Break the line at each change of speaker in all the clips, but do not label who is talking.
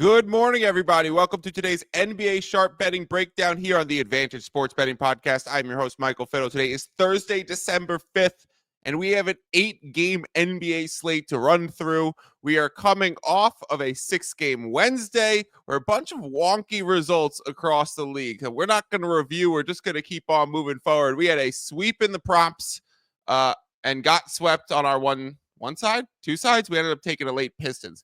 Good morning, everybody. Welcome to today's NBA Sharp Betting Breakdown here on the Advantage Sports Betting Podcast. I'm your host, Michael Fiddle. Today is Thursday, December 5th, and we have an 8-game NBA slate to run through. We are coming off of a 6-game Wednesday where a bunch of wonky results across the league. We're not going to review. We're just going to keep on moving forward. We had a sweep in the props and got swept on our two sides. We ended up taking a late Pistons.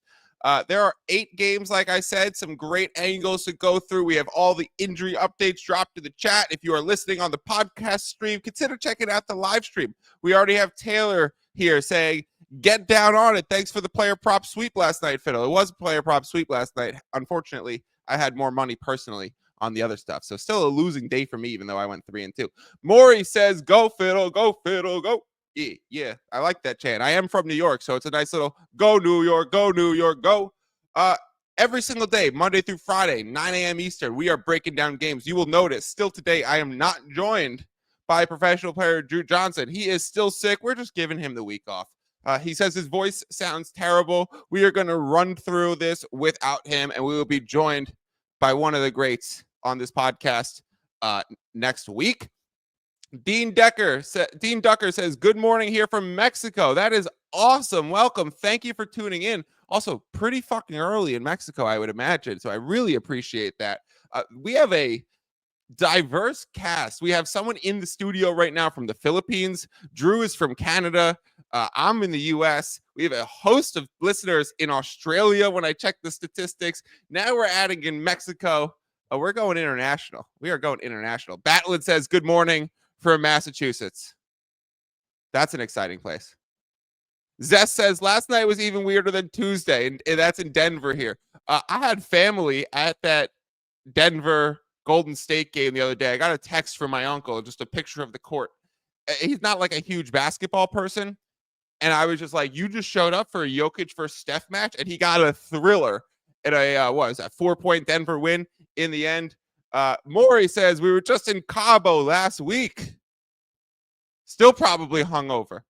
There are 8 games, like I said, some great angles to go through. We have all the injury updates dropped in the chat. If you are listening on the podcast stream, consider checking out the live stream. We already have Taylor here saying, get down on it. Thanks for the player prop sweep last night, Fiddle. It was a player prop sweep last night. Unfortunately, I had more money personally on the other stuff. So still a losing day for me, even though I went 3-2. Maury says, go Fiddle, go Fiddle, go. Yeah, I like that chant. I am from New York, so it's a nice little go New York, go New York, go. Every single day, Monday through Friday, 9 a.m. Eastern, we are breaking down games. You will notice, still today, I am not joined by professional player Drew Johnson. He is still sick. We're just giving him the week off. He says his voice sounds terrible. We are going to run through this without him, and we will be joined by one of the greats on this podcast next week. Dean Ducker says, good morning here from Mexico. That is awesome. Welcome. Thank you for tuning in. Also, pretty fucking early in Mexico, I would imagine. So I really appreciate that. We have a diverse cast. We have someone in the studio right now from the Philippines. Drew is from Canada. I'm in the US. We have a host of listeners in Australia when I check the statistics. Now we're adding in Mexico. We're going international. We are going international. Batlin says, good morning from Massachusetts. That's an exciting place. Zest says, last night was even weirder than Tuesday, and that's in Denver here. I had family at that Denver Golden State game the other day. I got a text from my uncle, just a picture of the court. He's not like a huge basketball person, and I was just like, you just showed up for a Jokic versus Steph match, and he got a thriller and a, 4-point Denver win in the end. Maury says, we were just in Cabo last week. Still probably hungover.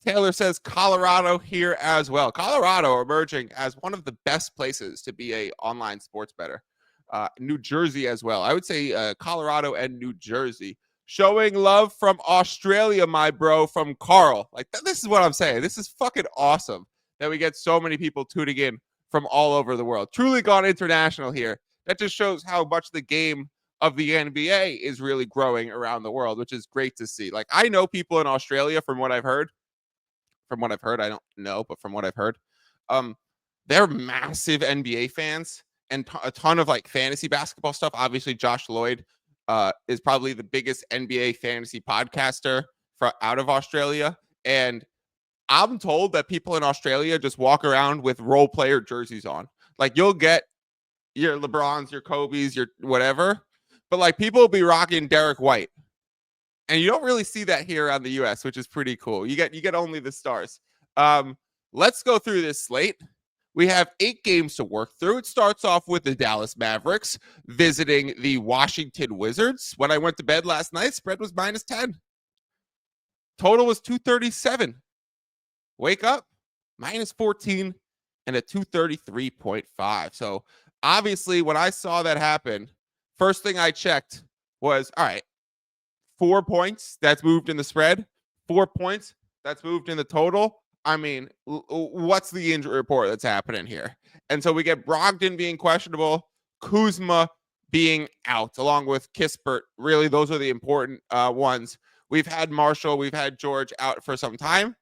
Taylor says, Colorado here as well. Colorado emerging as one of the best places to be a online sports bettor. New Jersey as well. I would say Colorado and New Jersey. Showing love from Australia, my bro, from Carl. Like, this is what I'm saying. This is fucking awesome that we get so many people tuning in from all over the world. Truly gone international here. That just shows how much the game of the NBA is really growing around the world, which is great to see. Like, I know people in Australia from what I've heard. I don't know, but from what I've heard, they're massive NBA fans and a ton of like fantasy basketball stuff. Obviously, Josh Lloyd is probably the biggest NBA fantasy podcaster out of Australia. And I'm told that people in Australia just walk around with role player jerseys on. Like, you'll get your LeBrons, your Kobe's, your whatever, but like people will be rocking Derek White. And you don't really see that here on the US, which is pretty cool. You get only the stars. Let's go through this slate. We have 8 games to work through. It starts off with the Dallas Mavericks visiting the Washington Wizards. When I went to bed last night, spread was -10. Total was 237. Wake up, -14 and a 233.5. So obviously, when I saw that happen, first thing I checked was, all right, 4 points, that's moved in the spread. 4 points, that's moved in the total. I mean, what's the injury report that's happening here? And so we get Brogdon being questionable, Kuzma being out, along with Kispert. Really, those are the important ones. We've had Marshall, we've had George out for some time.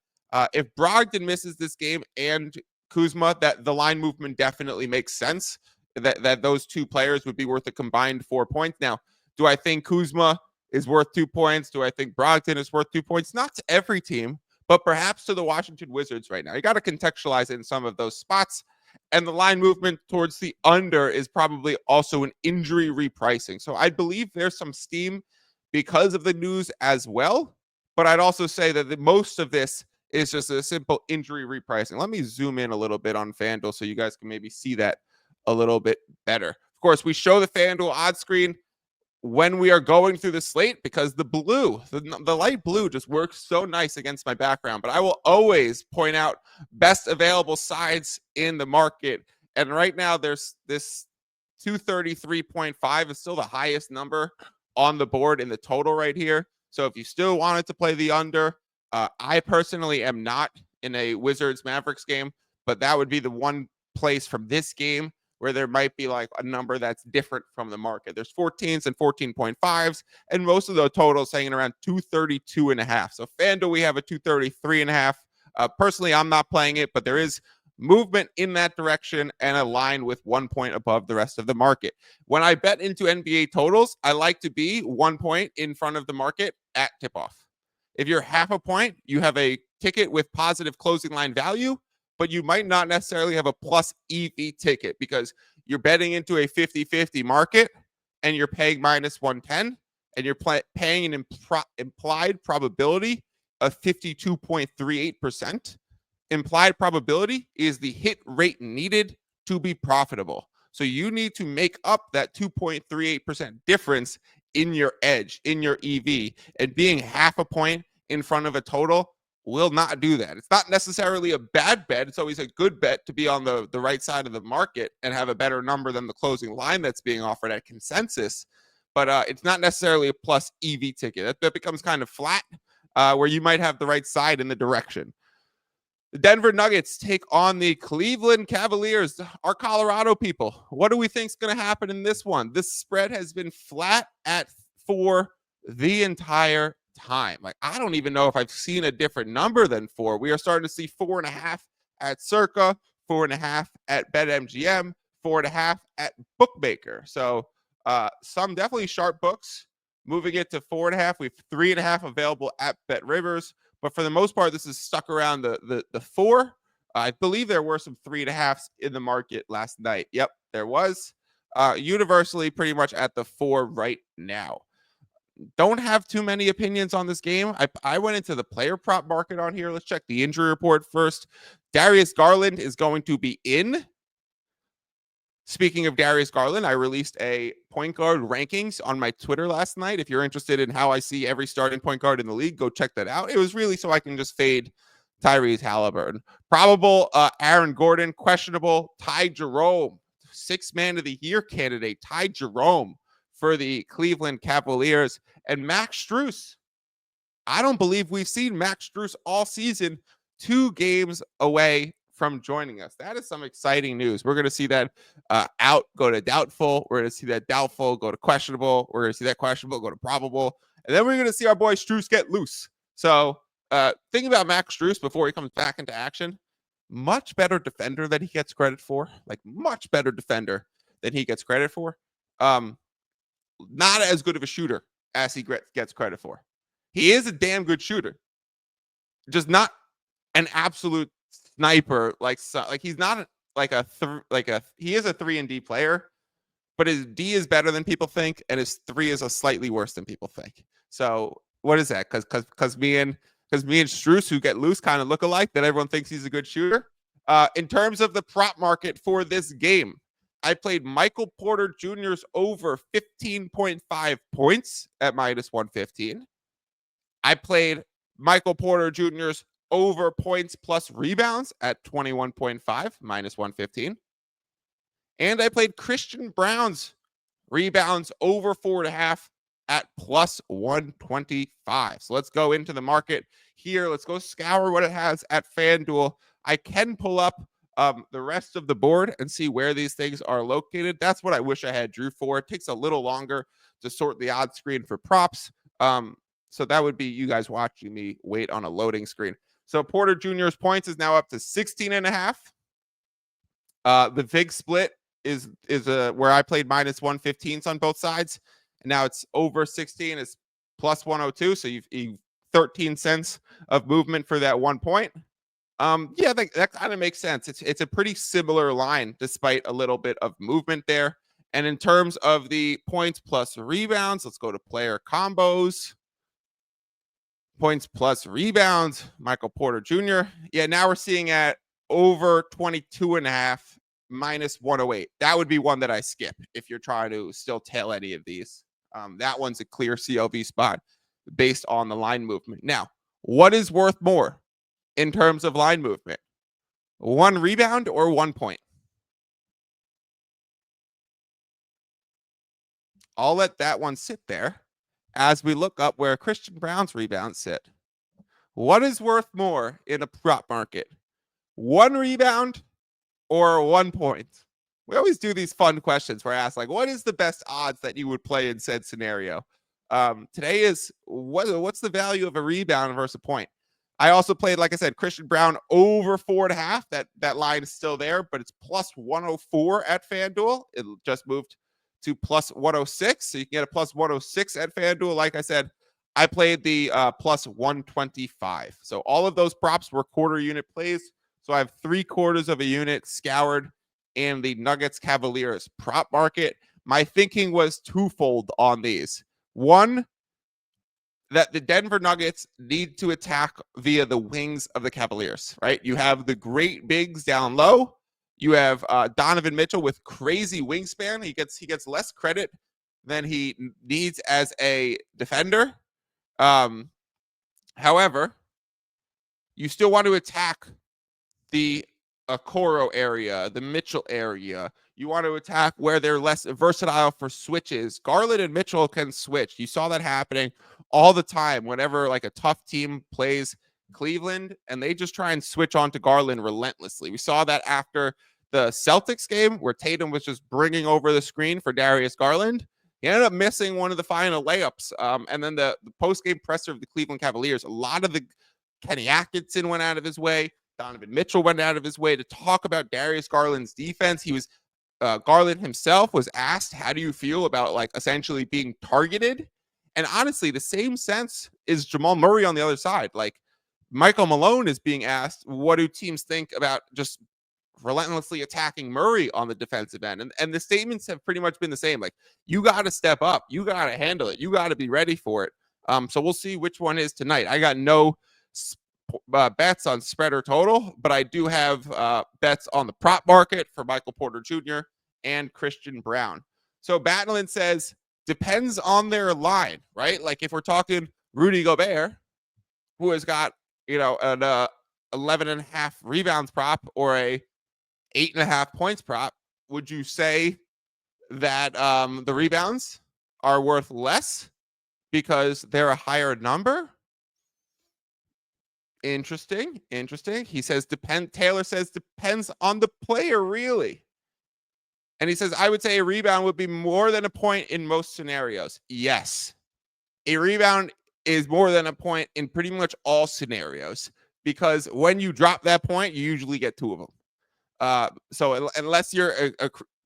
If Brogdon misses this game and Kuzma, that the line movement definitely makes sense. That those two players would be worth a combined 4 points. Now, do I think Kuzma is worth 2 points? Do I think Brogdon is worth 2 points? Not to every team, but perhaps to the Washington Wizards right now. You got to contextualize it in some of those spots. And the line movement towards the under is probably also an injury repricing. So I believe there's some steam because of the news as well. But I'd also say that most of this is just a simple injury repricing. Let me zoom in a little bit on FanDuel so you guys can maybe see that a little bit better. Of course, we show the FanDuel odds screen when we are going through the slate because the light blue just works so nice against my background. But I will always point out best available sides in the market And right now, there's this 233.5 is still the highest number on the board in the total right here. So if you still wanted to play the under, I personally am not in a Wizards Mavericks game, but that would be the one place from this game where there might be like a number that's different from the market. There's 14s and 14.5s, and most of the totals hanging around 232.5. So FanDuel, we have a 233.5. Personally, I'm not playing it, but there is movement in that direction and a line with 1 point above the rest of the market. When I bet into NBA totals, I like to be 1 point in front of the market at tip-off. If you're half a point, you have a ticket with positive closing line value, but you might not necessarily have a plus EV ticket because you're betting into a 50-50 market and you're paying minus 110 and you're paying an implied probability of 52.38%. Implied probability is the hit rate needed to be profitable. So you need to make up that 2.38% difference in your edge, in your EV, and being half a point in front of a total will not do that. It's not necessarily a bad bet. It's always a good bet to be on the right side of the market and have a better number than the closing line that's being offered at consensus. But it's not necessarily a plus EV ticket. That becomes kind of flat, where you might have the right side in the direction. The Denver Nuggets take on the Cleveland Cavaliers, our Colorado people. What do we think is going to happen in this one? This spread has been flat at 4 the entire time. Like, I don't even know if I've seen a different number than 4. We are starting to see 4.5 at Circa, 4.5 at BetMGM, 4.5 at Bookmaker. So some definitely sharp books moving it to 4.5. We have 3.5 available at BetRivers. But for the most part, this is stuck around the 4. I believe there were some 3.5s in the market last night. Yep, there was. Universally pretty much at the 4 right now. Don't have too many opinions on this game. I went into the player prop market on here. Let's check the injury report first. Darius Garland is going to be in. Speaking of Darius Garland, I released a point guard rankings on my Twitter last night. If you're interested in how I see every starting point guard in the league, go check that out. It was really so I can just fade Tyrese Halliburton. Probable Aaron Gordon, questionable Ty Jerome, 6th man of the year candidate, Ty Jerome for the Cleveland Cavaliers, and Max Strus. I don't believe we've seen Max Strus all season, 2 games away from joining us. That is some exciting news. We're going to see that out go to doubtful. We're going to see that doubtful go to questionable. We're going to see that questionable go to probable. And then we're going to see our boy Strus get loose. So think about Max Strus before he comes back into action. Much better defender than he gets credit for. Like, much better defender than he gets credit for. Not as good of a shooter as he gets credit for. He is a damn good shooter. Just not an absolute sniper, like he's not like he is a 3-and-D player, but his D is better than people think, and his 3 is a slightly worse than people think. So what is that? Because me and Strus, who get loose, kind of look alike, that everyone thinks he's a good shooter. In terms of the prop market for this game, I played Michael Porter Jr.'s over 15.5 points at minus 115. I played Michael Porter Jr.'s over points plus rebounds at 21.5, minus 115. And I played Christian Brown's rebounds over 4.5 at plus 125. So let's go into the market here. Let's go scour what it has at FanDuel. I can pull up the rest of the board and see where these things are located. That's what I wish I had Drew for. It takes a little longer to sort the odds screen for props. So that would be you guys watching me wait on a loading screen. So Porter Jr.'s points is now up to 16.5. The VIG split is where I played minus 115s on both sides. And now it's over 16. It's plus 102. So you've 13 cents of movement for that 1 point. Yeah, that kind of makes sense. It's a pretty similar line despite a little bit of movement there. And in terms of the points plus rebounds, let's go to player combos. Points plus rebounds, Michael Porter Jr. Yeah, now we're seeing at over 22.5, minus 108. That would be one that I skip if you're trying to still tail any of these. That one's a clear CLV spot based on the line movement. Now, what is worth more in terms of line movement? 1 rebound or 1 point? I'll let that one sit there as we look up where Christian Braun's rebounds sit. What is worth more in a prop market? 1 rebound or 1 point? We always do these fun questions where I ask, like, what is the best odds that you would play in said scenario? Today is what's the value of a rebound versus a point? I also played, like I said, Christian Braun over 4.5. That line is still there, but it's plus 104 at FanDuel. It just moved to plus 106, so you can get a plus 106 at FanDuel. Like I said, I played the plus 125. So all of those props were quarter unit plays. So I have 3/4 of a unit scoured in the Nuggets Cavaliers prop market. My thinking was twofold on these. One, that the Denver Nuggets need to attack via the wings of the Cavaliers, right? You have the great bigs down low. You have Donovan Mitchell with crazy wingspan. He gets less credit than he needs as a defender. However, you still want to attack the Okoro area, the Mitchell area. You want to attack where they're less versatile for switches. Garland and Mitchell can switch. You saw that happening all the time whenever like a tough team plays Cleveland and they just try and switch on to Garland relentlessly. We saw that after the Celtics game where Tatum was just bringing over the screen for Darius Garland. He ended up missing one of the final layups. And then the post-game presser of the Cleveland Cavaliers, a lot of the Kenny Atkinson went out of his way. Donovan Mitchell went out of his way to talk about Darius Garland's defense. He was Garland himself was asked, how do you feel about like essentially being targeted? And honestly, the same sense is Jamal Murray on the other side. Like Michael Malone is being asked, what do teams think about just relentlessly attacking Murray on the defensive end? And the statements have pretty much been the same. Like, you got to step up. You got to handle it. You got to be ready for it. So we'll see which one is tonight. I got no bets on spread or total, but I do have bets on the prop market for Michael Porter Jr. and Christian Braun. So Batlin says, depends on their line, right? Like if we're talking Rudy Gobert, who has got, an 11.5 rebounds prop or a 8.5 points prop, would you say that the rebounds are worth less because they're a higher number? Interesting. He says Taylor says depends on the player, really. And he says, I would say a rebound would be more than a point in most scenarios. Yes. A rebound is more than a point in pretty much all scenarios because when you drop that point, you usually get 2 of them. So unless you're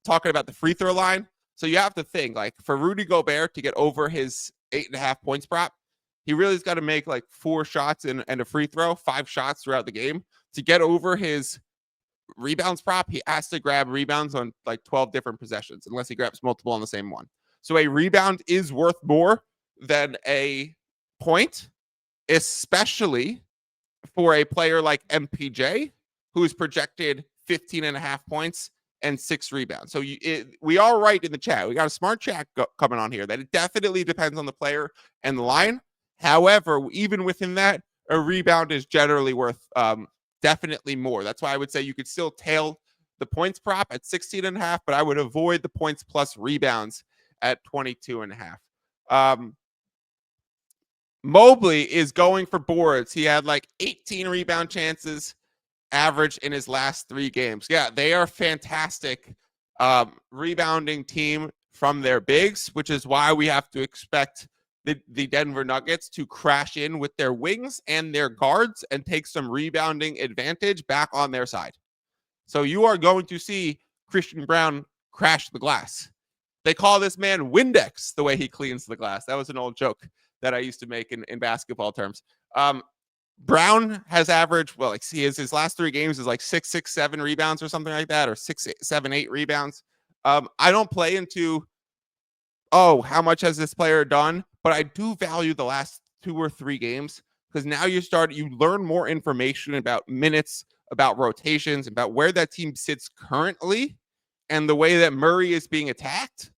talking about the free throw line, so you have to think like for Rudy Gobert to get over his 8.5 points prop, he really has got to make like 4 shots and a free throw, 5 shots throughout the game to get over his rebounds prop. He has to grab rebounds on like 12 different possessions unless he grabs multiple on the same one. So a rebound is worth more than a point, especially for a player like MPJ, who is projected 15.5 points and 6 rebounds. So we are right in the chat. We got a smart chat coming on here that it definitely depends on the player and the line. However, even within that, a rebound is generally worth definitely more. That's why I would say you could still tail the points prop at 16.5, but I would avoid the points plus rebounds at 22.5. Mobley is going for boards. He had like 18 rebound chances average in his last 3 games. Yeah, they are fantastic rebounding team from their bigs, which is why we have to expect the Denver Nuggets to crash in with their wings and their guards and take some rebounding advantage back on their side. So you are going to see Christian Braun crash the glass. They call this man Windex, the way he cleans the glass. That was an old joke that I used to make in basketball terms. Brown has averaged, well, like his last 3 games is like 6, 6, 7 rebounds or something like that, or 6, 7, 8 rebounds. I don't play into, how much has this player done? But I do value the last 2 or 3 games because now you learn more information about minutes, about rotations, about where that team sits currently, and the way that Murray is being attacked,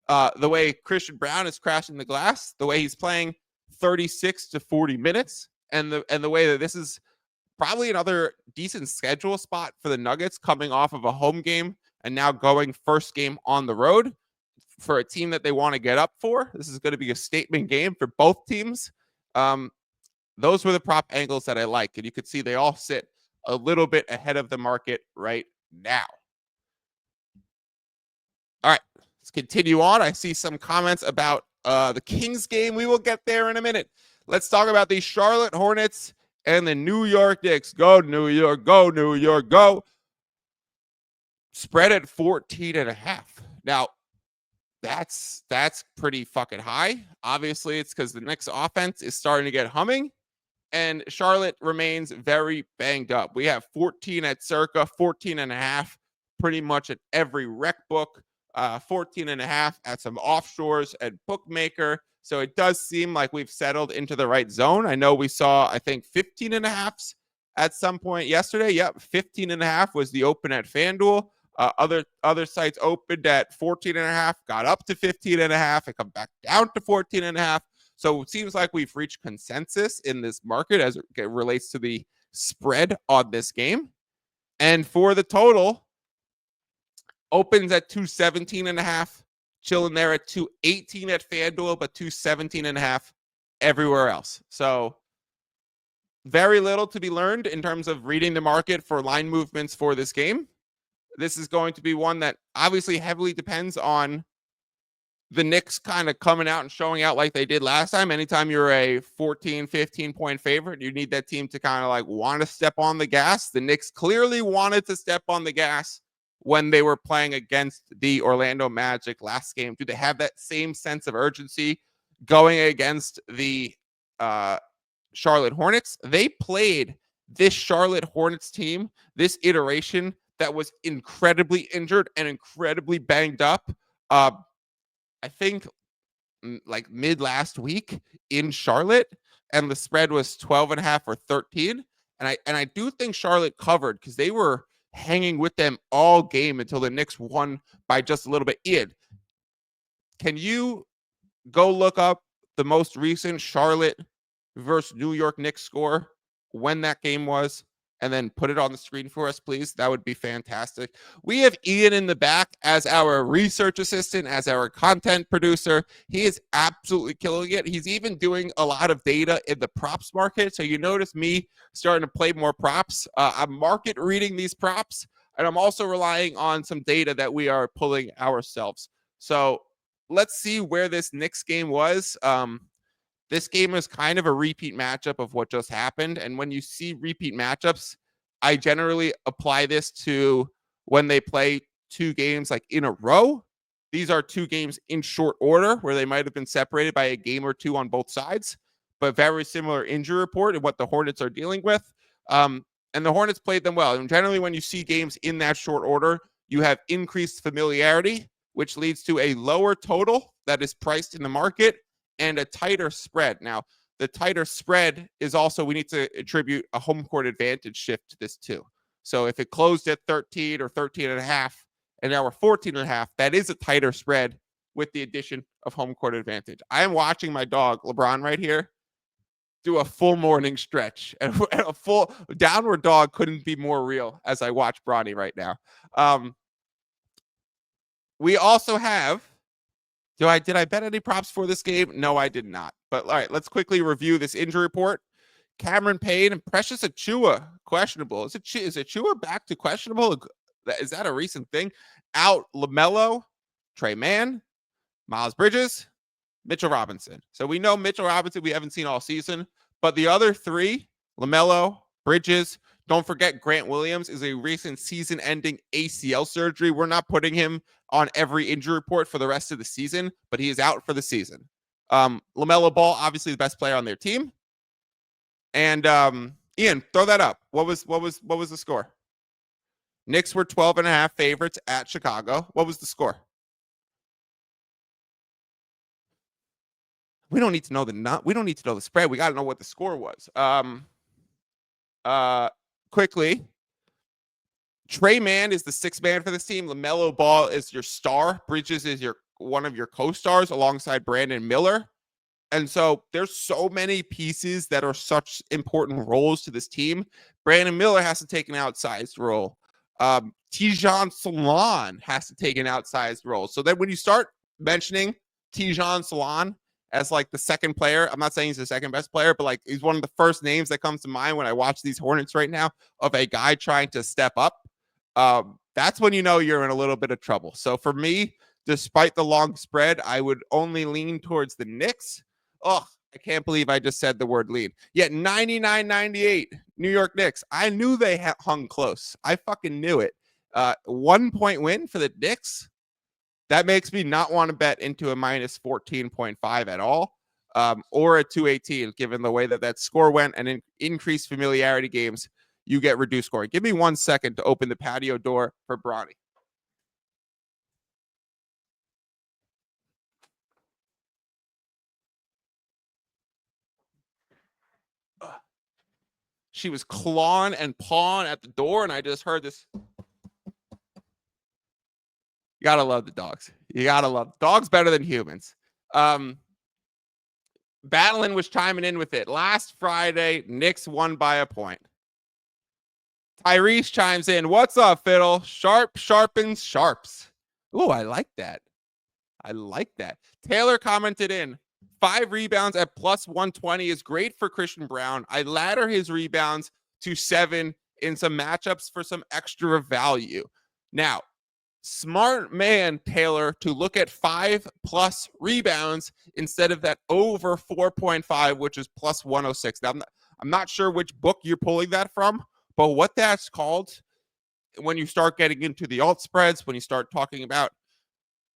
the way Christian Braun is crashing the glass, the way he's playing 36 to 40 minutes, and the way that this is probably another decent schedule spot for the Nuggets coming off of a home game and now going first game on the road. for a team that they want to get up for. This is going to be a statement game for both teams. Those were the prop angles that I like. And you could see they all sit a little bit ahead of the market right now. All right, let's continue on. I see some comments about the Kings game. We will get there in a minute. Let's talk about the Charlotte Hornets and the New York Knicks. Go New York, go New York, go. Spread at 14.5. Now, that's pretty fucking high. Obviously, it's because the Knicks offense is starting to get humming, and Charlotte remains very banged up. We have 14 at circa, 14.5 pretty much at every rec book, 14.5 at some offshores and bookmaker. So it does seem like we've settled into the right zone. I know we saw, I think, 15.5s at some point yesterday. Yep, 15.5 was the open at FanDuel. Other sites opened at 14.5, got up to 15.5, and come back down to 14.5. So it seems like we've reached consensus in this market as it relates to the spread on this game. And for the total, opens at 217.5, chilling there at 218 at FanDuel, but 217.5 everywhere else. So very little to be learned in terms of reading the market for line movements for this game. This is going to be one that obviously heavily depends on the Knicks kind of coming out and showing out like they did last time. Anytime you're a 14, 15-point favorite, you need that team to kind of like want to step on the gas. The Knicks clearly wanted to step on the gas when they were playing against the Orlando Magic last game. Do they have that same sense of urgency going against the Charlotte Hornets? They played this Charlotte Hornets team, this iteration, that was incredibly injured and incredibly banged up. I think like mid last week in Charlotte, and the spread was 12.5 or 13. And I do think Charlotte covered because they were hanging with them all game until the Knicks won by just a little bit. Ian, can you go look up the most recent Charlotte versus New York Knicks score, when that game was, and then put it on the screen for us, please? That would be fantastic. We have Ian in the back as our research assistant, as our content producer. He is absolutely killing it. He's even doing a lot of data in the props market. So you notice me starting to play more props. I'm market reading these props, and I'm also relying on some data that we are pulling ourselves. So let's see where this Knicks game was. This game is kind of a repeat matchup of what just happened. And when you see repeat matchups, I generally apply this to when they play two games like in a row. These are two games in short order where they might have been separated by a game or two on both sides, but very similar injury report and what the Hornets are dealing with. And the Hornets played them well. And generally, when you see games in that short order, you have increased familiarity, which leads to a lower total that is priced in the market and a tighter spread. Now, the tighter spread is also, we need to attribute a home court advantage shift to this too. So if it closed at 13 or 13.5, and now we're 14.5, that is a tighter spread with the addition of home court advantage. I am watching my dog, LeBron, right here, do a full morning stretch. And a full downward dog couldn't be more real as I watch Bronny right now. We also have, did I bet any props for this game? No, I did not. But all right, let's quickly review this injury report. Cameron Payne and Precious Achiuwa, questionable. Is Achiuwa back to questionable? Is that a recent thing? Out LaMelo, Trey Mann, Miles Bridges, Mitchell Robinson. So we know Mitchell Robinson we haven't seen all season, but the other three, LaMelo, Bridges, don't forget Grant Williams is a recent season-ending ACL surgery. We're not putting him on every injury report for the rest of the season, but he is out for the season. LaMelo Ball, obviously the best player on their team. And Ian, throw that up. What was the score? Knicks were 12.5 favorites at Chicago. What was the score? We don't need to know the spread. We got to know what the score was. Quickly, Trey Mann is the sixth man for this team. LaMelo Ball is your star. Bridges is one of your co-stars alongside Brandon Miller. And so there's so many pieces that are such important roles to this team. Brandon Miller has to take an outsized role. Tijan Salon has to take an outsized role. So then when you start mentioning Tijan Salon as like the second player. I'm not saying he's the second best player, but like he's one of the first names that comes to mind when I watch these Hornets right now of a guy trying to step up. That's when you know you're in a little bit of trouble. So for me, despite the long spread, I would only lean towards the Knicks. Oh, I can't believe I just said the word lean. Yet 99-98, New York Knicks. I knew they hung close. I fucking knew it. 1 point win for the Knicks. That makes me not want to bet into a minus 14.5 at all, or a 218, given the way that that score went and in increased familiarity games, you get reduced scoring. Give me 1 second to open the patio door for Bronny. She was clawing and pawing at the door, and I just heard this. You gotta love the dogs. You gotta love dogs better than humans. Battling was chiming in with it. Last Friday, Knicks won by a point. Tyrese chimes in. What's up, Fiddle? Sharp sharpens sharps. Oh, I like that. I like that. Taylor commented in. 5 rebounds at plus 120 is great for Christian Braun. I ladder his rebounds to 7 in some matchups for some extra value. Now, smart man, Taylor, to look at 5+ rebounds instead of that over 4.5, which is plus 106. Now, I'm not sure which book you're pulling that from, but what that's called when you start getting into the alt spreads, when you start talking about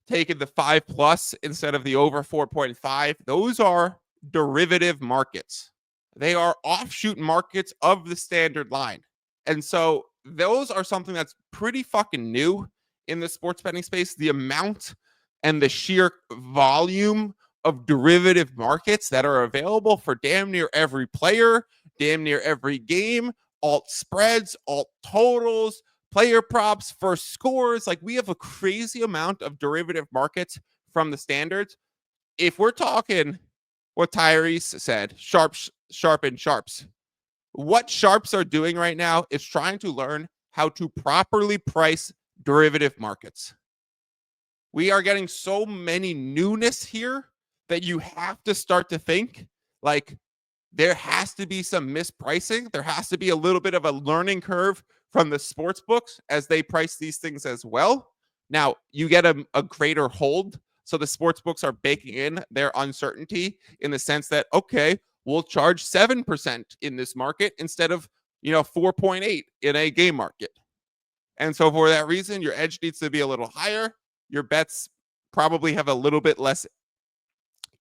taking the 5+ instead of the over 4.5, those are derivative markets. They are offshoot markets of the standard line. And so those are something that's pretty fucking new in the sports betting space. The amount and the sheer volume of derivative markets that are available for damn near every player, damn near every game, alt spreads, alt totals, player props, first scores. Like, we have a crazy amount of derivative markets from the standards. If we're talking what Tyrese said, sharpen sharps, what sharps are doing right now is trying to learn how to properly price derivative markets. We are getting so many newness here that you have to start to think like there has to be some mispricing. There has to be a little bit of a learning curve from the sports books as they price these things as well. Now, you get a greater hold. So the sports books are baking in their uncertainty in the sense that, okay, we'll charge 7% in this market instead of, 4.8 in a game market. And so for that reason, your edge needs to be a little higher. Your bets probably have a little bit less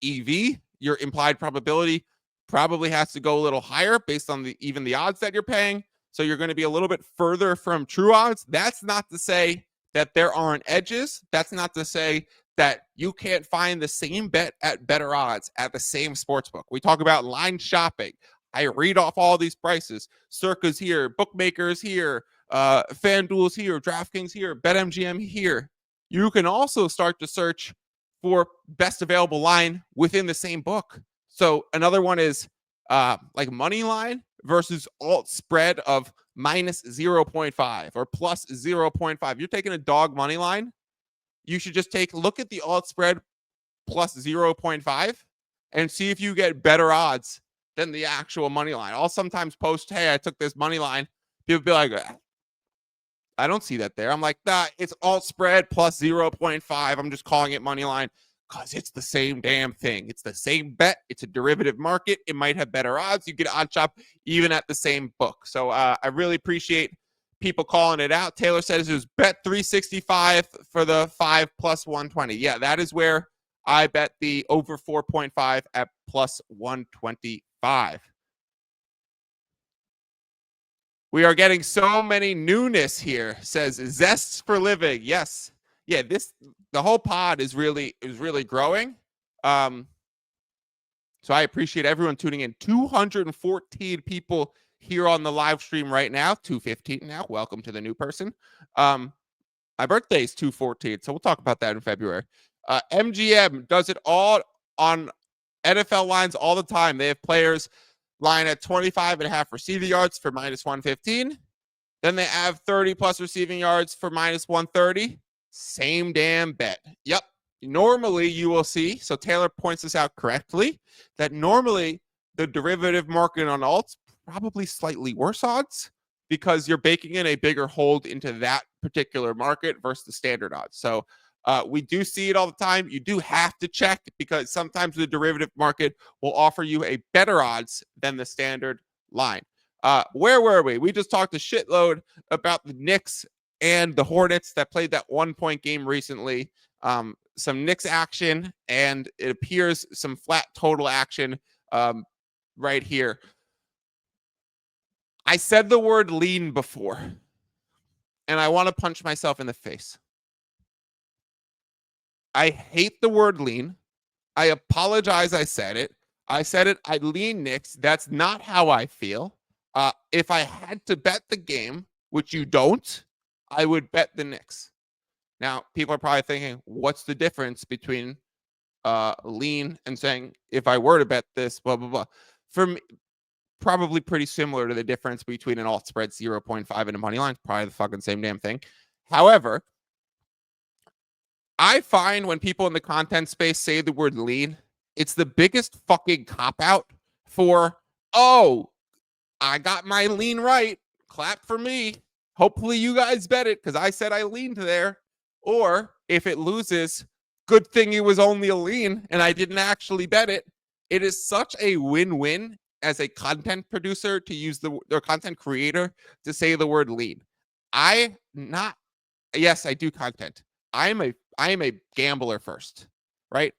EV. Your implied probability probably has to go a little higher based on even the odds that you're paying. So you're going to be a little bit further from true odds. That's not to say that there aren't edges. That's not to say that you can't find the same bet at better odds at the same sportsbook. We talk about line shopping. I read off all these prices. Circa's here, bookmakers here, FanDuel's here, DraftKings here, BetMGM here. You can also start to search for best available line within the same book. So another one is like money line versus alt spread of minus 0.5 or plus 0.5. You're taking a dog money line. You should just look at the alt spread plus 0.5 and see if you get better odds than the actual money line. I'll sometimes post, hey, I took this money line. People be like, I don't see that there. I'm like, nah, it's alt spread plus 0.5. I'm just calling it money line because it's the same damn thing. It's the same bet. It's a derivative market. It might have better odds. You get on chop even at the same book. So I really appreciate people calling it out. Taylor says it was bet 365 for the 5 plus 120. Yeah, that is where I bet the over 4.5 at plus 125. We are getting so many newness here, says Zests for Living. Yes. Yeah, the whole pod is really growing. So I appreciate everyone tuning in. 214 people here on the live stream right now. 215 now. Welcome to the new person. My birthday is 214, so we'll talk about that in February. MGM does it all on NFL lines all the time. They have players line at 25.5 receiving yards for minus 115. Then they have 30 plus receiving yards for minus 130. Same damn bet. Yep. normally you will see, so Taylor points this out correctly, that normally the derivative market on alts probably slightly worse odds because you're baking in a bigger hold into that particular market versus the standard odds. So we do see it all the time. You do have to check because sometimes the derivative market will offer you a better odds than the standard line. Where were we? We just talked a shitload about the Knicks and the Hornets that played that 1-point game recently. Some Knicks action, and it appears some flat total action right here. I said the word lean before, and I want to punch myself in the face. I hate the word lean. I apologize I said it. I said it, I lean Knicks. That's not how I feel. If I had to bet the game, which you don't, I would bet the Knicks. Now, people are probably thinking, what's the difference between lean and saying, if I were to bet this, blah, blah, blah. For me, probably pretty similar to the difference between an alt spread 0.5 and a money line. Probably the fucking same damn thing. However, I find when people in the content space say the word lean, it's the biggest fucking cop-out for, oh, I got my lean right. Clap for me. Hopefully you guys bet it because I said I leaned there. Or if it loses, good thing it was only a lean and I didn't actually bet it. It is such a win-win as a content producer to use or content creator to say the word lean. Yes, I do content. I am a gambler first, right?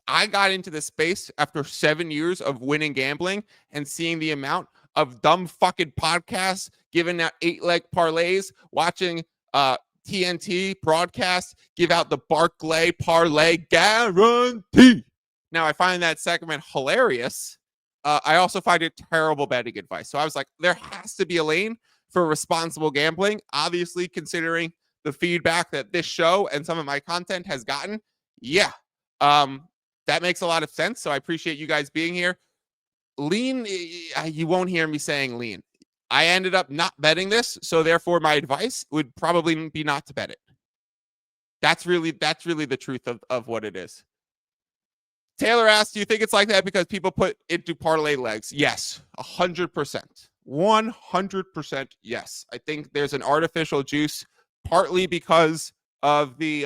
I got into this space after 7 years of winning gambling and seeing the amount of dumb fucking podcasts giving out 8-leg parlays, watching TNT broadcast give out the Barclay parlay guarantee. Now, I find that segment hilarious. I also find it terrible betting advice. So I was like, there has to be a lane for responsible gambling. Obviously, considering the feedback that this show and some of my content has gotten. Yeah. That makes a lot of sense. So I appreciate you guys being here. Lean, you won't hear me saying lean. I ended up not betting this, so therefore my advice would probably be not to bet it. That's really the truth of what it is. Taylor asked, do you think it's like that because people put into parlay legs? Yes, 100%. 100% yes. I think there's an artificial juice, partly because of the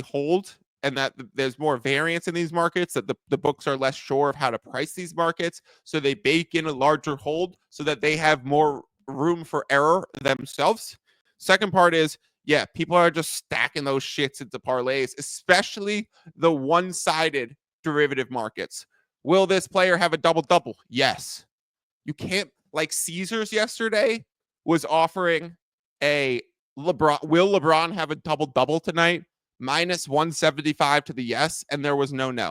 hold and that there's more variance in these markets, that the books are less sure of how to price these markets. So they bake in a larger hold so that they have more room for error themselves. Second part is, yeah, people are just stacking those shits into parlays, especially the one-sided derivative markets. Will this player have a double-double? Yes. You can't, like Caesars yesterday was offering a LeBron. Will LeBron have a double-double tonight? Minus 175 to the yes, and there was no. And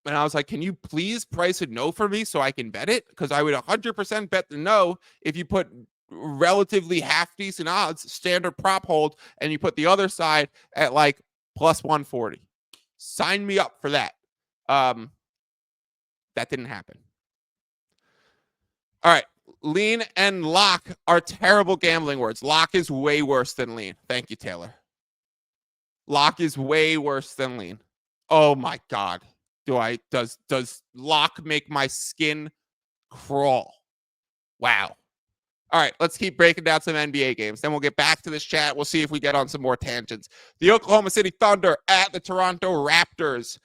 I was like, can you please price a no for me so I can bet it? Because I would 100% bet the no if you put relatively half-decent odds, standard prop hold, and you put the other side at like plus 140. Sign me up for that. That didn't happen. All right. Lean and lock are terrible gambling words. Lock is way worse than lean. Thank you, Taylor. Lock is way worse than lean. Oh my God. Does lock make my skin crawl? Wow. All right, let's keep breaking down some NBA games. Then we'll get back to this chat. We'll see if we get on some more tangents. The Oklahoma City Thunder at the Toronto Raptors.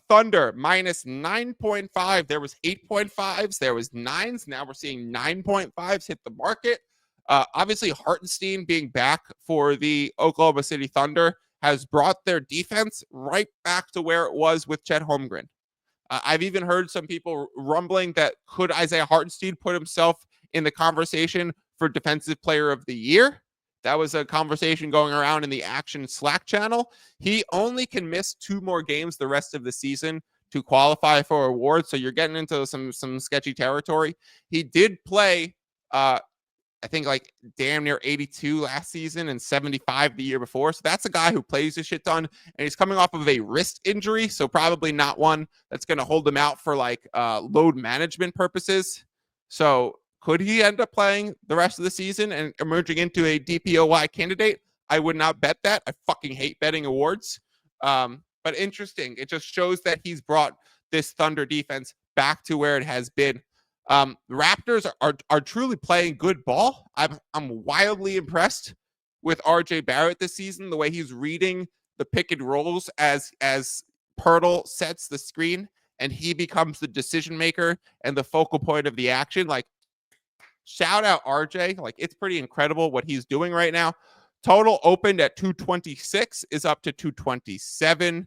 Thunder minus 9.5. There was 8.5s. There was 9s. Now we're seeing 9.5s hit the market. Obviously, Hartenstein being back for the Oklahoma City Thunder has brought their defense right back to where it was with Chet Holmgren. I've even heard some people rumbling that could Isaiah Hartenstein put himself in the conversation for Defensive Player of the Year. That was a conversation going around in the Action Slack channel. He only can miss 2 more games the rest of the season to qualify for awards, so you're getting into some sketchy territory. He did play, I think, like damn near 82 last season and 75 the year before. So that's a guy who plays a shit ton, and he's coming off of a wrist injury, so probably not one that's going to hold him out for like load management purposes. So Could he end up playing the rest of the season and emerging into a DPOY candidate? I would not bet that. I fucking hate betting awards. But interesting. It just shows that he's brought this Thunder defense back to where it has been. The Raptors are truly playing good ball. I'm wildly impressed with RJ Barrett this season, the way he's reading the pick and rolls as Pirtle sets the screen and he becomes the decision maker and the focal point of the action. Like, shout out RJ. Like, it's pretty incredible what he's doing right now. Total opened at 226 is up to 227.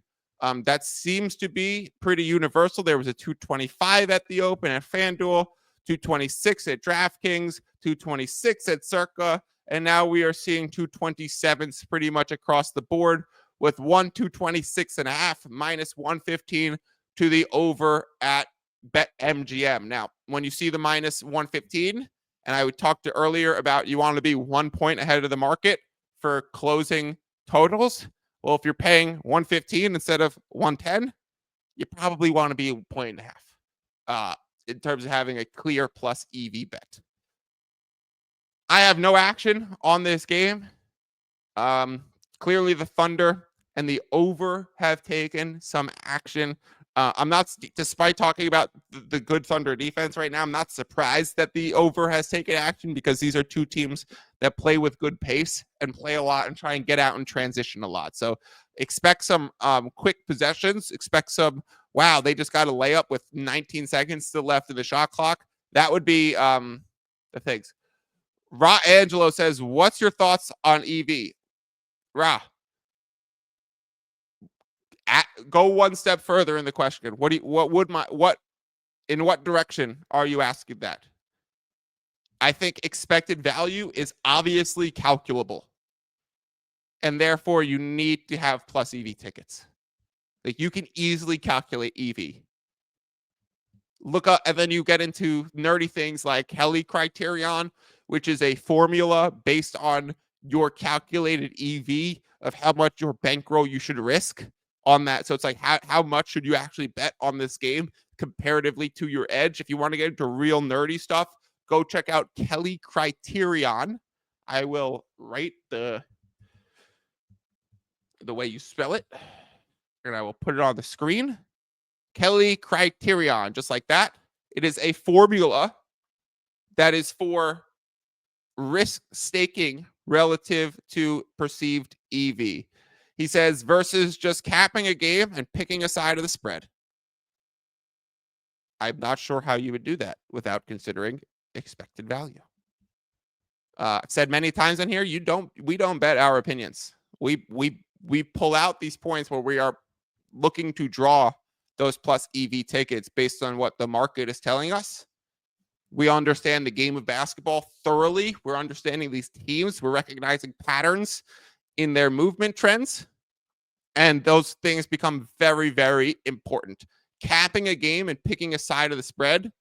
That seems to be pretty universal. There was a 225 at the open at FanDuel, 226 at DraftKings, 226 at Circa, and now we are seeing 227s pretty much across the board with 226.5 minus 115 to the over at BetMGM. Now, when you see the minus 115, and I would talk to earlier about you want to be 1 point ahead of the market for closing totals. Well, if you're paying 115 instead of 110, you probably want to be 1.5 points in terms of having a clear plus EV bet. I have no action on this game. Clearly the Thunder and the over have taken some action. I'm not, despite talking about the good Thunder defense right now, I'm not surprised that the over has taken action because these are two teams that play with good pace and play a lot and try and get out and transition a lot. So expect some quick possessions. Expect some, wow, they just got a layup with 19 seconds still left in the shot clock. That would be the things. Ra Angelo says, what's your thoughts on EV? Ra, go one step further in the question. In what direction are you asking that? I think expected value is obviously calculable. And therefore you need to have plus EV tickets. Like, you can easily calculate EV. Look up, and then you get into nerdy things like Kelly criterion, which is a formula based on your calculated EV of how much your bankroll you should risk on that. So it's like, how much should you actually bet on this game comparatively to your edge? If you want to get into real nerdy stuff, go check out Kelly criterion. I will write the way you spell it, and I will put it on the screen. Kelly criterion, just like that. It is a formula that is for risk staking relative to perceived EV. He says versus just capping a game and picking a side of the spread. I'm not sure how you would do that without considering expected value. I've said many times on here, we don't bet our opinions. We pull out these points where we are looking to draw those plus EV tickets based on what the market is telling us. We understand the game of basketball thoroughly. We're understanding these teams. We're recognizing patterns in their movement trends. And those things become very, very important. Capping a game and picking a side of the spread,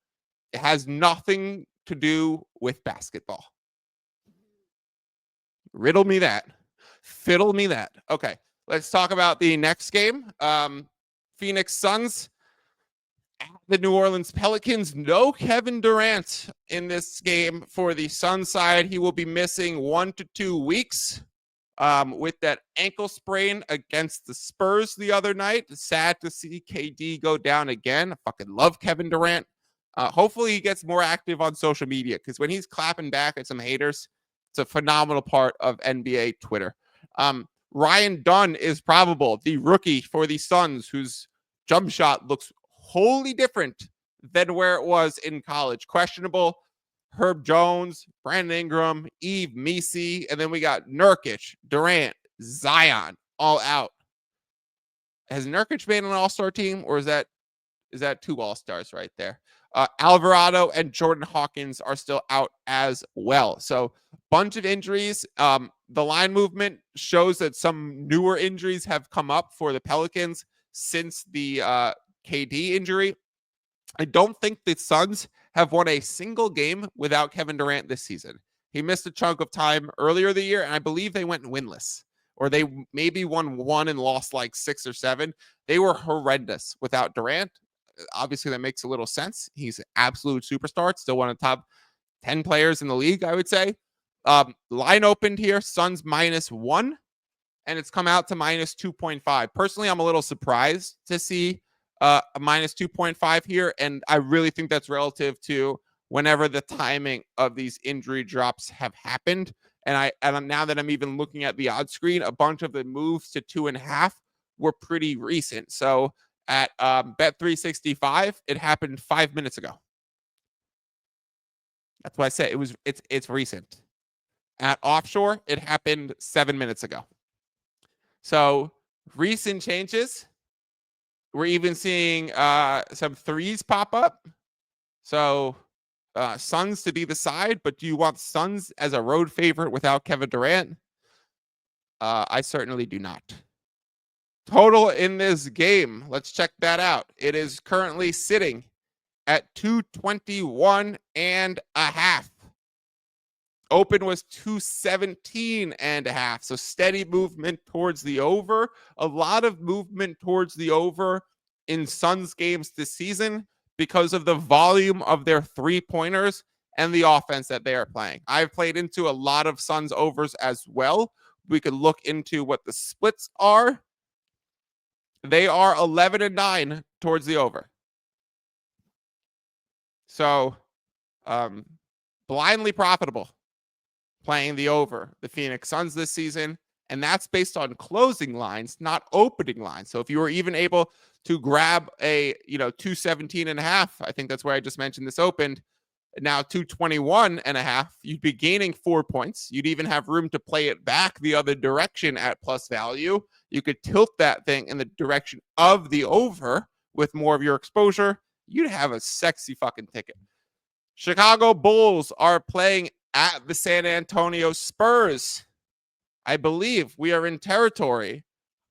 it has nothing to do with basketball. Riddle me that. Fiddle me that. Okay, let's talk about the next game. Phoenix Suns at the New Orleans Pelicans. No Kevin Durant in this game for the Suns side. He will be missing 1 to 2 weeks with that ankle sprain against the Spurs the other night. Sad to see KD go down again. I fucking love Kevin Durant. Hopefully he gets more active on social media, because when he's clapping back at some haters, it's a phenomenal part of NBA Twitter. Ryan Dunn is probable, the rookie for the Suns, whose jump shot looks wholly different than where it was in college. Questionable. Herb Jones, Brandon Ingram, Yves Missi, and then we got Nurkic, Durant, Zion, all out. Has Nurkic made an all-star team, or is that 2 all-stars right there? Alvarado and Jordan Hawkins are still out as well. So bunch of injuries. The line movement shows that some newer injuries have come up for the Pelicans since the KD injury. I don't think the Suns have won a single game without Kevin Durant this season. He missed a chunk of time earlier the year, and I believe they went winless. Or they maybe won 1 and lost like 6 or 7. They were horrendous without Durant. Obviously, that makes a little sense. He's an absolute superstar. It's still one of the top 10 players in the league, I would say. Line opened here, Suns -1, and it's come out to -2.5. Personally, I'm a little surprised to see a -2.5 here, and I really think that's relative to whenever the timing of these injury drops have happened. And now that I'm even looking at the odds screen, a bunch of the moves to 2.5 were pretty recent. So at Bet365, it happened 5 minutes ago. That's why I said it's recent. At Offshore, it happened 7 minutes ago. So recent changes. We're even seeing some threes pop up. So Suns to be the side, but do you want Suns as a road favorite without Kevin Durant? I certainly do not. Total in this game, let's check that out. It is currently sitting at 221.5. Open was 217.5. So steady movement towards the over. A lot of movement towards the over in Suns games this season because of the volume of their three-pointers and the offense that they are playing. I've played into a lot of Suns overs as well. We could look into what the splits are. They are 11-9 towards the over. So blindly profitable playing the over the Phoenix Suns this season. And that's based on closing lines, not opening lines. So if you were even able to grab a, 217.5, I think that's where I just mentioned this opened, now 221.5, you'd be gaining 4 points. You'd even have room to play it back the other direction at plus value. You could tilt that thing in the direction of the over with more of your exposure. You'd have a sexy fucking ticket. Chicago Bulls are playing at the San Antonio Spurs. I believe we are in territory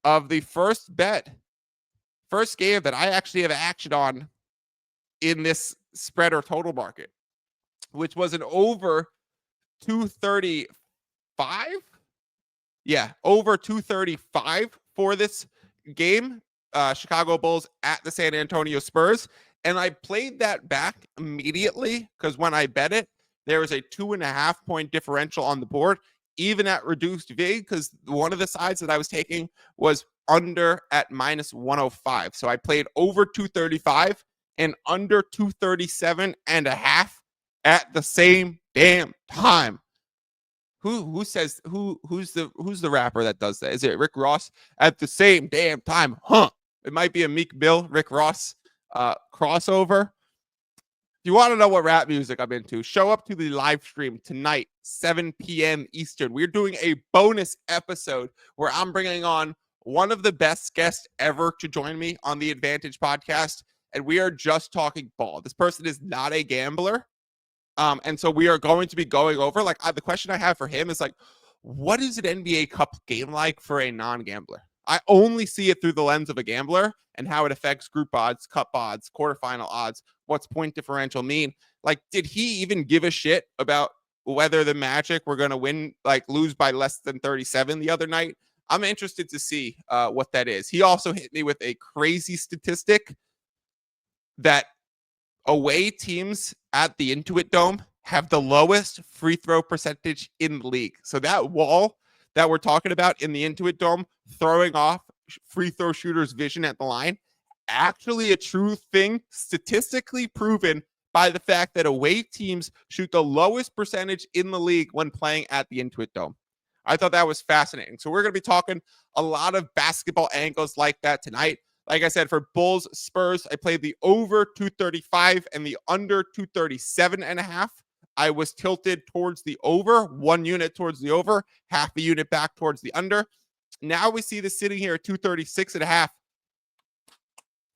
of the first game that I actually have action on in this spread or total market, which was an over 235. Yeah, over 235 for this game. Chicago Bulls at the San Antonio Spurs. And I played that back immediately because when I bet it, there was a 2.5 point differential on the board, even at reduced VIG, because one of the sides that I was taking was under at -105. So I played over 235 and under 237.5 at the same damn time. Who's the rapper that does that? Is it Rick Ross? At the same damn time, huh? It might be a Meek Mill, Rick Ross crossover. If you want to know what rap music I'm into, show up to the live stream tonight, 7 p.m. Eastern. We're doing a bonus episode where I'm bringing on one of the best guests ever to join me on the Advantage podcast, and we are just talking ball. This person is not a gambler. And so we are going to be going over, the question I have for him is what is an NBA Cup game like for a non-gambler? I only see it through the lens of a gambler and how it affects group odds, cup odds, quarterfinal odds. What's point differential mean? Did he even give a shit about whether the Magic were going to win, lose by less than 37 the other night? I'm interested to see what that is. He also hit me with a crazy statistic that away teams at the Intuit Dome have the lowest free throw percentage in the league. So that wall that we're talking about in the Intuit Dome, throwing off free throw shooters' vision at the line, actually a true thing, statistically proven by the fact that away teams shoot the lowest percentage in the league when playing at the Intuit Dome. I thought that was fascinating. So we're going to be talking a lot of basketball angles like that tonight. Like I said, for Bulls Spurs, I played the over 235 and the under 237.5. I was tilted towards the over, 1 unit towards the over, half a unit back towards the under. Now we see this sitting here at 236.5.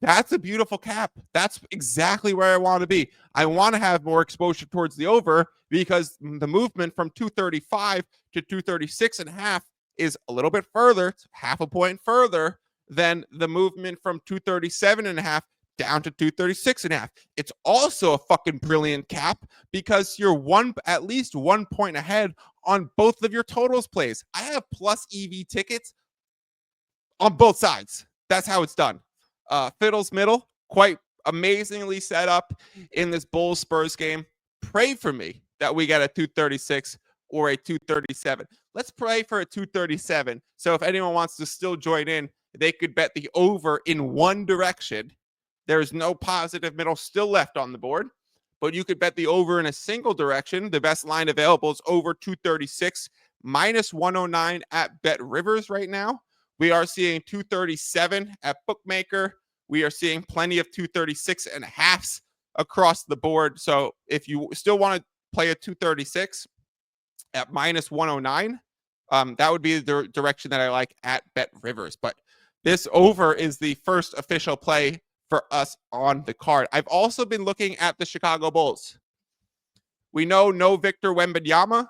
That's a beautiful cap. That's exactly where I want to be. I want to have more exposure towards the over because the movement from 235 to 236.5 is a little bit further, it's half a point further than the movement from 237.5 down to 236.5. It's also a fucking brilliant cap because you're at least 1 point ahead on both of your totals plays. I have plus EV tickets on both sides. That's how it's done. Fiddle's middle, quite amazingly set up in this Bulls Spurs game. Pray for me that we get a 236 or a 237. Let's pray for a 237. So if anyone wants to still join in, they could bet the over in one direction. There's no positive middle still left on the board, but you could bet the over in a single direction. The best line available is over 236, minus 109 at Bet Rivers right now. We are seeing 237 at Bookmaker. We are seeing plenty of 236 and halves across the board. So if you still want to play a 236 at minus 109, that would be the direction that I like at Bet Rivers. But this over is the first official play for us on the card. I've also been looking at the Chicago Bulls. We know no Victor Wembanyama.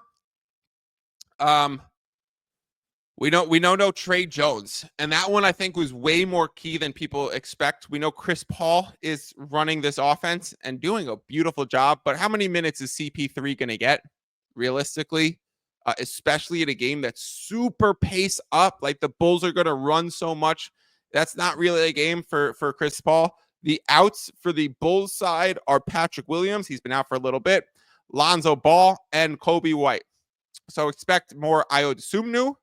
We know no Trey Jones. And that one I think was way more key than people expect. We know Chris Paul is running this offense and doing a beautiful job, but how many minutes is CP3 going to get realistically? Especially in a game that's super pace up, like the Bulls are going to run so much. That's not really a game for Chris Paul. The outs for the Bulls side are Patrick Williams. He's been out for a little bit. Lonzo Ball and Kobe White. So expect more Ayo Dosunmu.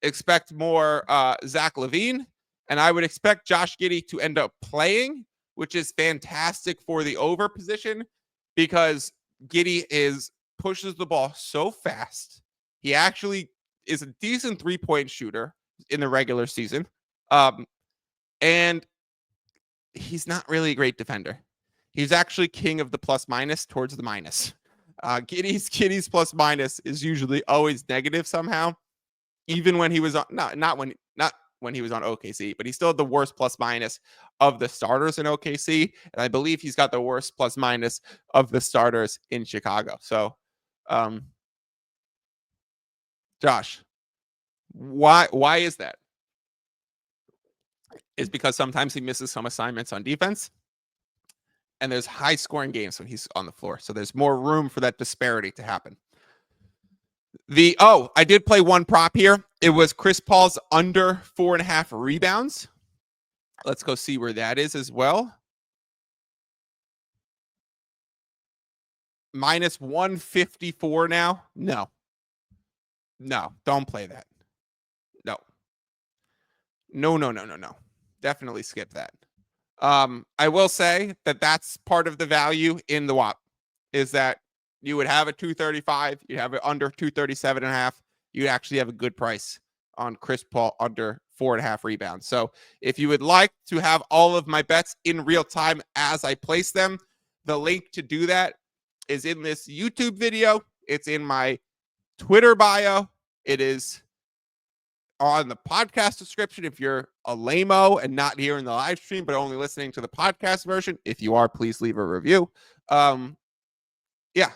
Expect more Zach LaVine. And I would expect Josh Giddey to end up playing, which is fantastic for the over position because Giddey pushes the ball so fast. He actually is a decent three-point shooter in the regular season. And he's not really a great defender. He's actually king of the plus minus towards the minus. Giddey's plus minus is usually always negative somehow. Even when he was on not when he was on OKC, but he still had the worst plus minus of the starters in OKC. And I believe he's got the worst plus minus of the starters in Chicago. So Josh, why is that? It's because sometimes he misses some assignments on defense, and there's high scoring games when he's on the floor. So there's more room for that disparity to happen. I did play one prop here. It was Chris Paul's under 4.5 rebounds. Let's go see where that is as well. Minus 154 now. No, don't play that. No. Definitely skip that. I will say that that's part of the value in the WHOP is that you would have a 235, you'd have it under 237.5. You'd actually have a good price on Chris Paul under 4.5 rebounds. So if you would like to have all of my bets in real time as I place them, the link to do that is in this YouTube video. It's in my Twitter bio. It is on the podcast description if you're a lame-o and not here in the live stream, but only listening to the podcast version. If you are, please leave a review.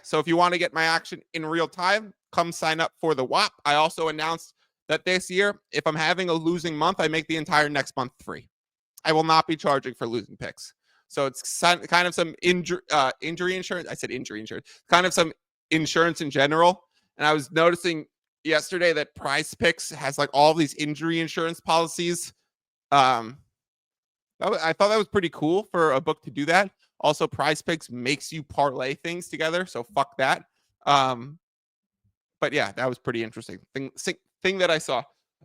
So if you want to get my action in real time, come sign up for the WHOP. I also announced that this year, if I'm having a losing month, I make the entire next month free. I will not be charging for losing picks. So it's kind of some injury insurance. I said injury insurance. Kind of some insurance in general. And I was noticing yesterday that Prize Picks has like all these injury insurance policies. I thought that was pretty cool for a book to do that. Also, Prize Picks makes you parlay things together, so fuck that. But yeah, that was pretty interesting thing that I saw.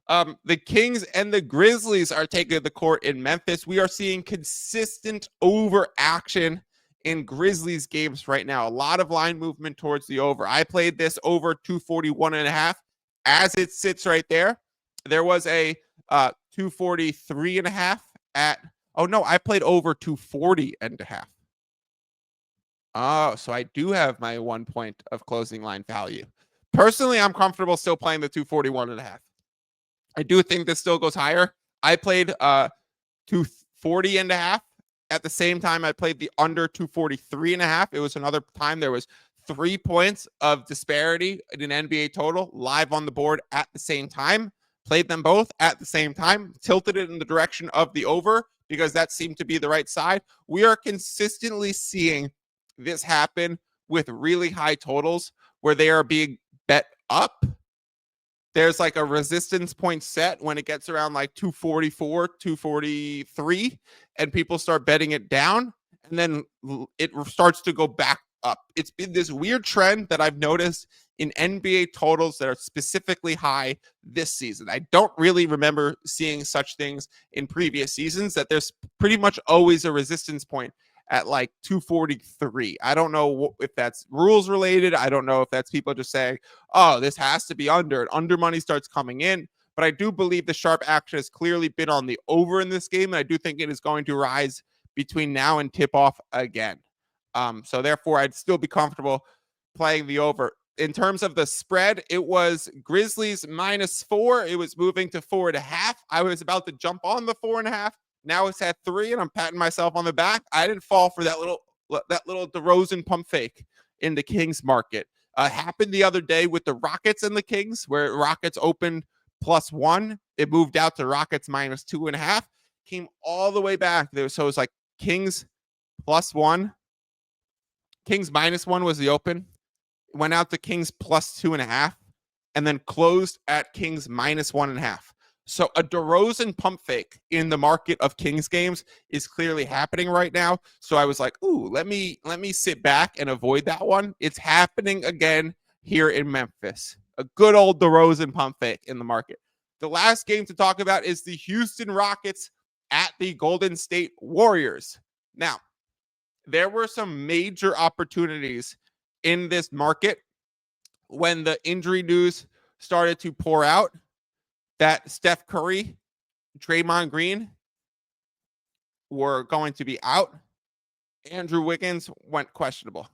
The Kings and the Grizzlies are taking the court in Memphis. We are seeing consistent over action in Grizzlies games right now. A lot of line movement towards the over. I played this over 241.5 as it sits right there. There was a 243.5 at. Oh no, I played over 240.5. Oh, so I do have my 1 point of closing line value. Personally, I'm comfortable still playing the 241.5. I do think this still goes higher. I played 240.5. At the same time, I played the under 243.5. It was another time there was 3 points of disparity in an NBA total live on the board at the same time. Played them both at the same time, tilted it in the direction of the over because that seemed to be the right side. We are consistently seeing this happen with really high totals where they are being bet up. There's like a resistance point set when it gets around like 244, 243, and people start betting it down. And then it starts to go back up. It's been this weird trend that I've noticed in NBA totals that are specifically high this season. I don't really remember seeing such things in previous seasons, that there's pretty much always a resistance point at like 243. I don't know if that's rules related. I don't know if that's people just saying, oh, this has to be under, and under money starts coming in. But I do believe the sharp action has clearly been on the over in this game, and I do think it is going to rise between now and tip off again. So therefore, I'd still be comfortable playing the over. In terms of the spread, it was Grizzlies -4. It was moving to 4.5. I was about to jump on the 4.5. Now it's at 3, and I'm patting myself on the back. I didn't fall for that little DeRozan pump fake in the Kings market. Happened the other day with the Rockets and the Kings, where Rockets opened +1. It moved out to Rockets -2.5. Came all the way back there. So it was like Kings +1. Kings -1 was the open. Went out to Kings +2.5, and then closed at Kings -1.5. So a DeRozan pump fake in the market of Kings games is clearly happening right now. So I was like, ooh, let me sit back and avoid that one. It's happening again here in Memphis. A good old DeRozan pump fake in the market. The last game to talk about is the Houston Rockets at the Golden State Warriors. Now, there were some major opportunities in this market when the injury news started to pour out that Steph Curry, Draymond Green were going to be out. Andrew Wiggins went questionable.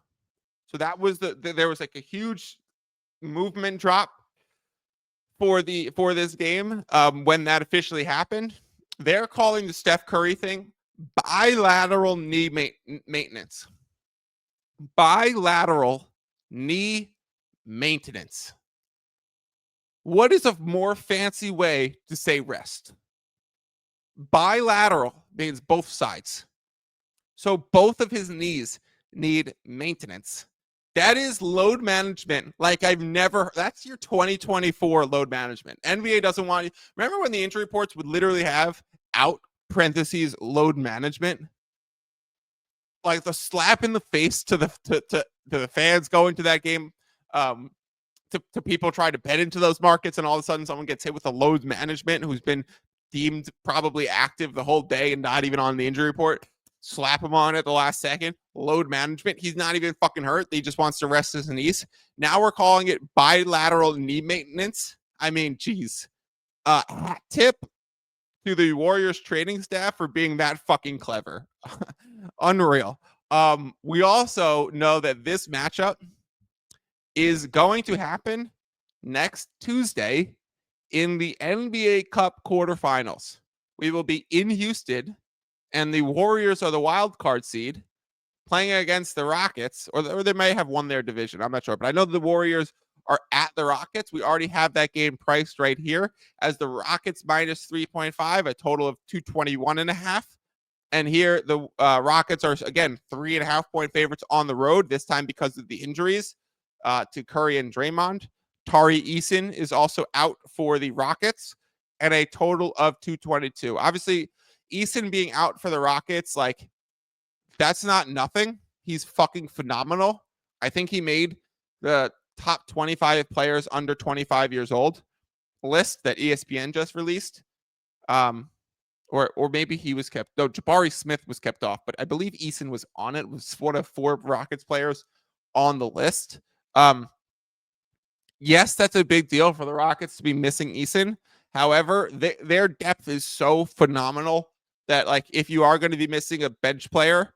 So that was there was like a huge movement drop for this game when that officially happened. They're calling the Steph Curry thing bilateral knee maintenance. Bilateral knee maintenance. What is a more fancy way to say rest? Bilateral means both sides. So both of his knees need maintenance. That is load management like I've never. That's your 2024 load management. NBA doesn't want you. Remember when the injury reports would literally have out parentheses load management? Like the slap in the face to the fans going to that game, to people trying to bet into those markets, and all of a sudden someone gets hit with a load management who's been deemed probably active the whole day and not even on the injury report. Slap him on at the last second. Load management. He's not even fucking hurt. He just wants to rest his knees. Now we're calling it bilateral knee maintenance. I mean, geez. Hat tip to the Warriors training staff for being that fucking clever. Unreal. We also know that this matchup is going to happen next Tuesday in the NBA Cup quarterfinals. We will be in Houston, and the Warriors are the wild card seed playing against the Rockets, or they may have won their division. I'm not sure, but I know the Warriors are at the Rockets. We already have that game priced right here as the Rockets -3.5, a total of 221.5. And here the Rockets are, again, 3.5-point favorites on the road, this time because of the injuries to Curry and Draymond. Tari Eason is also out for the Rockets, and a total of 222. Obviously, Eason being out for the Rockets, like, that's not nothing. He's fucking phenomenal. I think he made the top 25 players under 25 years old list that ESPN just released. Or maybe he was kept. No, Jabari Smith was kept off, but I believe Eason was on it. Was one of 4 Rockets players on the list. Yes, that's a big deal for the Rockets to be missing Eason. However, their depth is so phenomenal that, like, if you are going to be missing a bench player,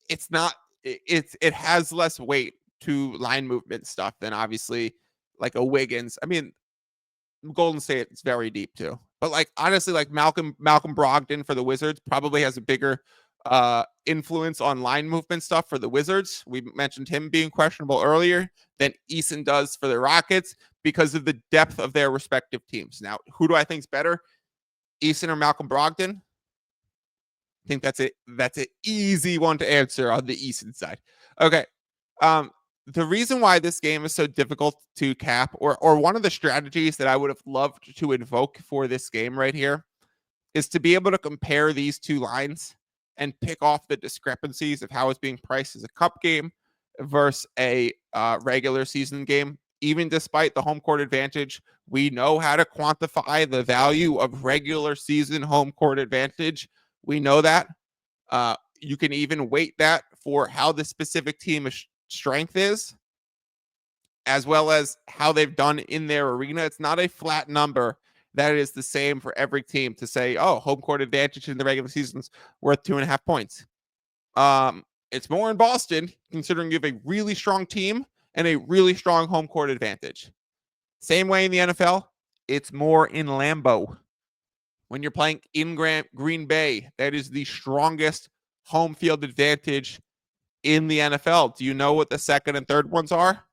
it has less weight to line movement stuff than obviously like a Wiggins. I mean, Golden State is very deep too. But like, honestly, like Malcolm Brogdon for the Wizards probably has a bigger influence on line movement stuff for the Wizards. We mentioned him being questionable earlier than Eason does for the Rockets because of the depth of their respective teams. Now, who do I think is better, Eason or Malcolm Brogdon? I think that's an easy one to answer on the Eason side. Okay. The reason why this game is so difficult to cap, or one of the strategies that I would have loved to invoke for this game right here, is to be able to compare these two lines and pick off the discrepancies of how it's being priced as a cup game versus a regular season game. Even despite the home court advantage, we know how to quantify the value of regular season home court advantage. We know that. You can even weight that for how the specific team's strength is, as well as how they've done in their arena. It's not a flat number that is the same for every team to say, oh, home court advantage in the regular season's worth 2.5 points. It's more in Boston, considering you have a really strong team and a really strong home court advantage. Same way in the NFL, it's more in Lambeau. When you're playing in Green Bay, that is the strongest home field advantage in the NFL. Do you know what the second and third ones are?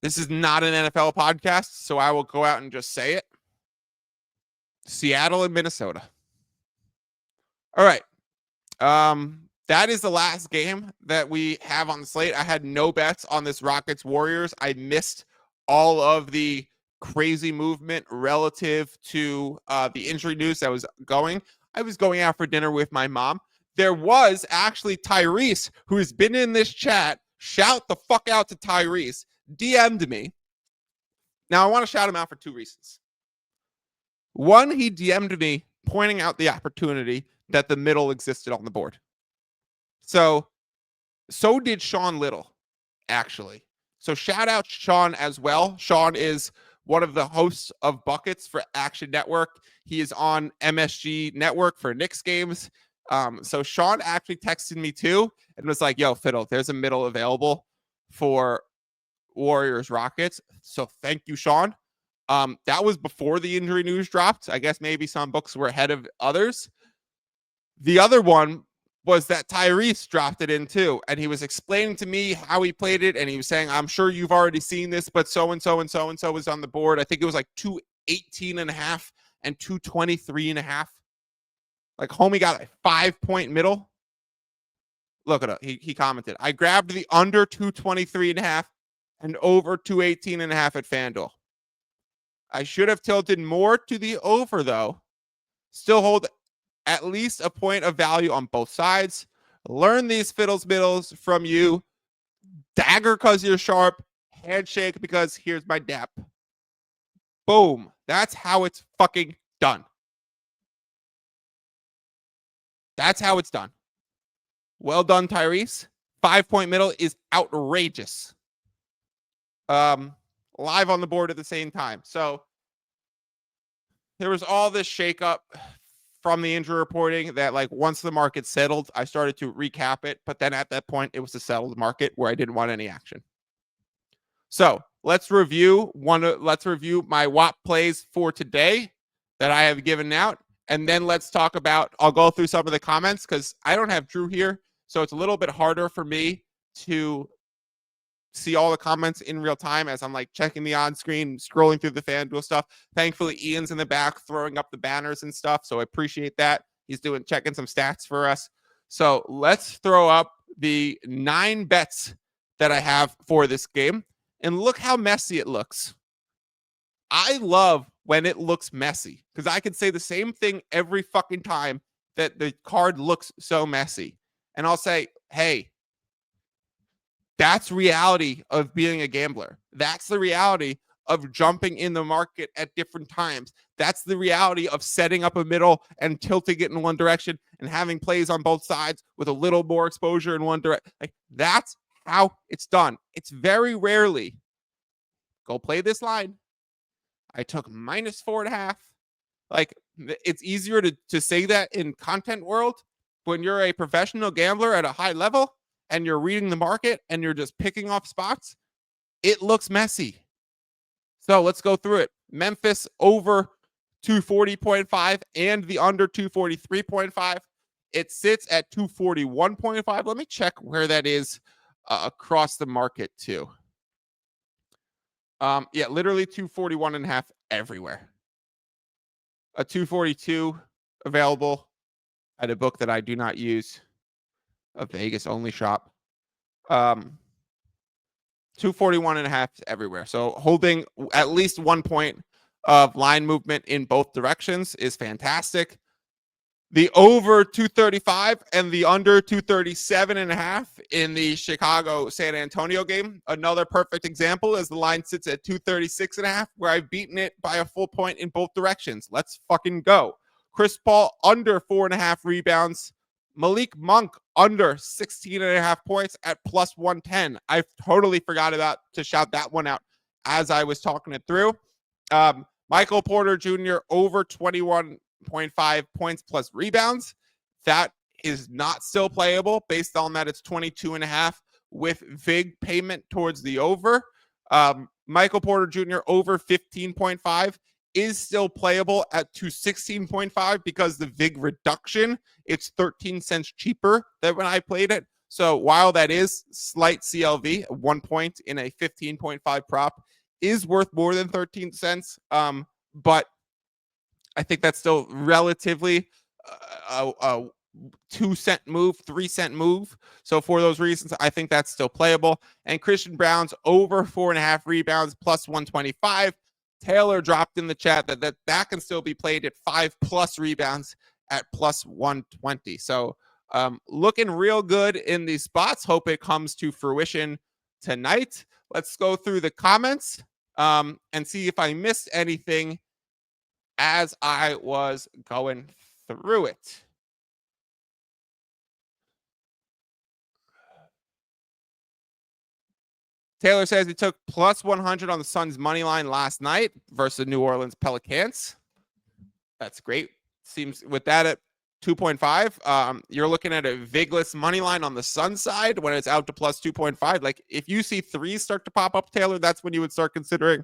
This is not an NFL podcast, so I will go out and just say it. Seattle and Minnesota. All right. That is the last game that we have on the slate. I had no bets on this Rockets Warriors. I missed all of the crazy movement relative to the injury news that was going. I was going out for dinner with my mom. There was actually Tyrese, who has been in this chat. Shout the fuck out to Tyrese. DM'd me. Now, I want to shout him out for two reasons. One, he DM'd me pointing out the opportunity that the middle existed on the board. So did Sean Little, actually. So shout out Sean as well. Sean is one of the hosts of Buckets for Action Network. He is on MSG Network for Knicks games. So Sean actually texted me too and was like, yo, Fiddle, there's a middle available for Warriors Rockets. So thank you, Sean. That was before the injury news dropped. I guess maybe some books were ahead of others. The other one was that Tyrese dropped it in too. And he was explaining to me how he played it. And he was saying, I'm sure you've already seen this, but so-and-so and so-and-so was on the board. I think it was like 218.5 and 223.5. Like homie got a 5-point middle. Look at it. He commented, I grabbed the under 223.5 and over 218.5 at FanDuel. I should have tilted more to the over though. Still hold at least a point of value on both sides. Learn these fiddles middles from you. Dagger because you're sharp. Handshake because here's my dap. Boom. That's how it's fucking done. That's how it's done. Well done, Tyrese. 5-point middle is outrageous. Live on the board at the same time. So there was all this shakeup from the injury reporting that, like, once the market settled, I started to recap it. But then at that point, it was a settled market where I didn't want any action. So let's review my WHOP plays for today that I have given out. And then let's talk about, I'll go through some of the comments because I don't have Drew here. So it's a little bit harder for me to see all the comments in real time as I'm like checking the on screen, scrolling through the FanDuel stuff. Thankfully, Ian's in the back throwing up the banners and stuff. So I appreciate that. He's checking some stats for us. So let's throw up the 9 bets that I have for this game. And look how messy it looks. I love when it looks messy because I can say the same thing every fucking time that the card looks so messy. And I'll say, hey, that's reality of being a gambler. That's the reality of jumping in the market at different times. That's the reality of setting up a middle and tilting it in one direction and having plays on both sides with a little more exposure in one direction. Like, that's how it's done. It's very rarely, go play this line. I took -4.5. Like, it's easier to say that in content world when you're a professional gambler at a high level and you're reading the market and you're just picking off spots. It looks messy. So let's go through it. Memphis over 240.5 and the under 243.5. It sits at 241.5. Let me check where that is across the market too. Yeah, literally 241.5 everywhere. A 242 available at a book that I do not use, a Vegas only shop. 241.5 everywhere. So holding at least 1 point of line movement in both directions is fantastic. The over 235 and the under 237.5 in the Chicago San Antonio game. Another perfect example is the line sits at 236.5, where I've beaten it by a full point in both directions. Let's fucking go. Chris Paul under 4.5 rebounds. Malik Monk under 16.5 points at plus 110. I totally forgot about to shout that one out as I was talking it through. Michael Porter Jr. over 21.5 points plus rebounds. That is not still playable based on that it's 22.5 with VIG payment towards the over. Michael Porter Jr. over 15.5 is still playable at 216.5 because the VIG reduction, it's 13 cents cheaper than when I played it. So while that is slight CLV, 1 point in a 15.5 prop is worth more than 13 cents. But I think that's still relatively a 2 cent move, 3 cent move. So for those reasons, I think that's still playable. And Christian Brown's over 4.5 rebounds plus 125. Taylor dropped in the chat that can still be played at 5+ rebounds at plus 120. So looking real good in these spots. Hope it comes to fruition tonight. Let's go through the comments and see if I missed anything as I was going through it. Taylor says he took plus 100 on the Suns money line last night versus New Orleans Pelicans. That's great. Seems with that at 2.5, you're looking at a Vigless money line on the Suns side when it's out to plus 2.5. Like if you see threes start to pop up, Taylor, that's when you would start considering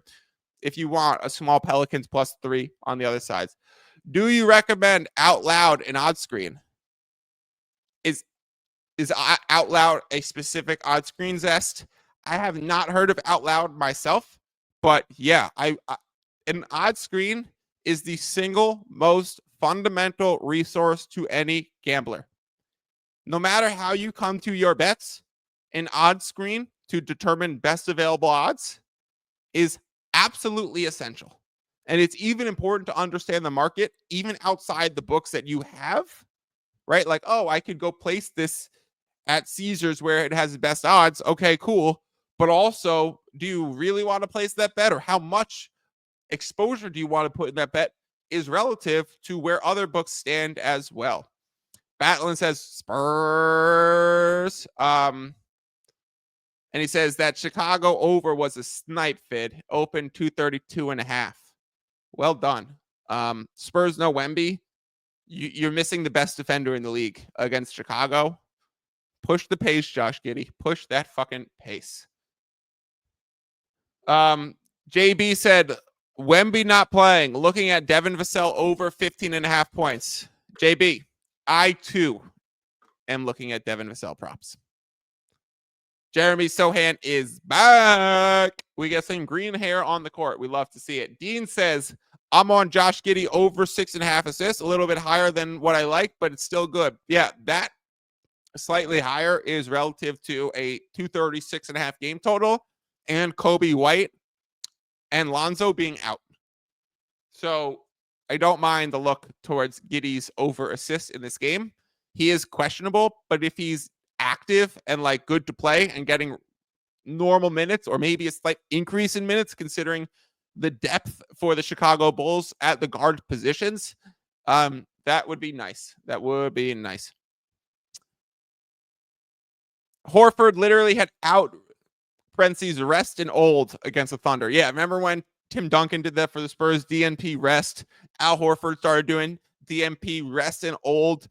if you want a small Pelicans plus 3 on the other sides. Do you recommend Out Loud an odd screen? Is Out Loud a specific odd screen zest? I have not heard of Out Loud myself, but yeah, an odd screen is the single most fundamental resource to any gambler. No matter how you come to your bets, an odd screen to determine best available odds is absolutely essential. And it's even important to understand the market, even outside the books that you have, right? Like, oh, I could go place this at Caesars where it has the best odds. Okay, cool. But also, do you really want to place that bet, or how much exposure do you want to put in that bet is relative to where other books stand as well. Batlin says Spurs. And he says that Chicago over was a snipe fid, open 232.5. Well done. Spurs no Wemby. You're missing the best defender in the league against Chicago. Push the pace, Josh Giddey. Push that fucking pace. JB said Wemby not playing. Looking at Devin Vassell over 15.5 points. JB, I too am looking at Devin Vassell props. Jeremy Sohan is back. We got some green hair on the court. We love to see it. Dean says, I'm on Josh Giddey over 6.5 assists. A little bit higher than what I like, but it's still good. Yeah, that slightly higher is relative to a 236.5 game total and Kobe White and Lonzo being out. So I don't mind the look towards Giddey's over assists in this game. He is questionable, but if he's active and like good to play and getting normal minutes, or maybe a slight increase in minutes considering the depth for the Chicago Bulls at the guard positions, that would be nice. That would be nice. Horford literally had out parentheses rest and old against the Thunder. Yeah, remember when Tim Duncan did that for the Spurs? DNP rest. Al Horford started doing DNP rest and old.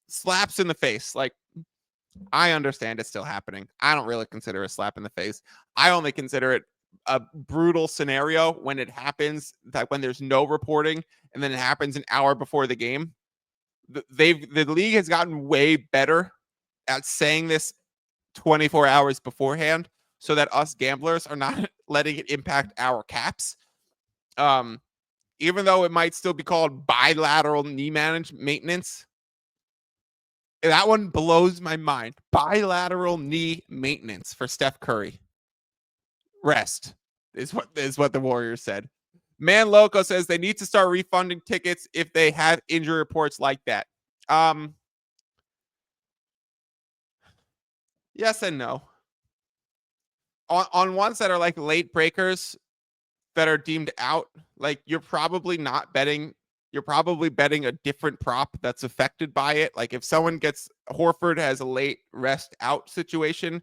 Slaps in the face. Like, I understand it's still happening. I don't really consider a slap in the face. I only consider it a brutal scenario when it happens, that when there's no reporting and then it happens an hour before the game. The league has gotten way better at saying this 24 hours beforehand so that us gamblers are not letting it impact our caps. Even though it might still be called bilateral knee maintenance. That one blows my mind. Bilateral knee maintenance for Steph Curry. Rest is what the Warriors said. Man Loco says they need to start refunding tickets if they have injury reports like that. Yes and no. On ones that are like late breakers that are deemed out, like you're probably betting a different prop that's affected by it. Like if someone gets Horford has a late rest out situation,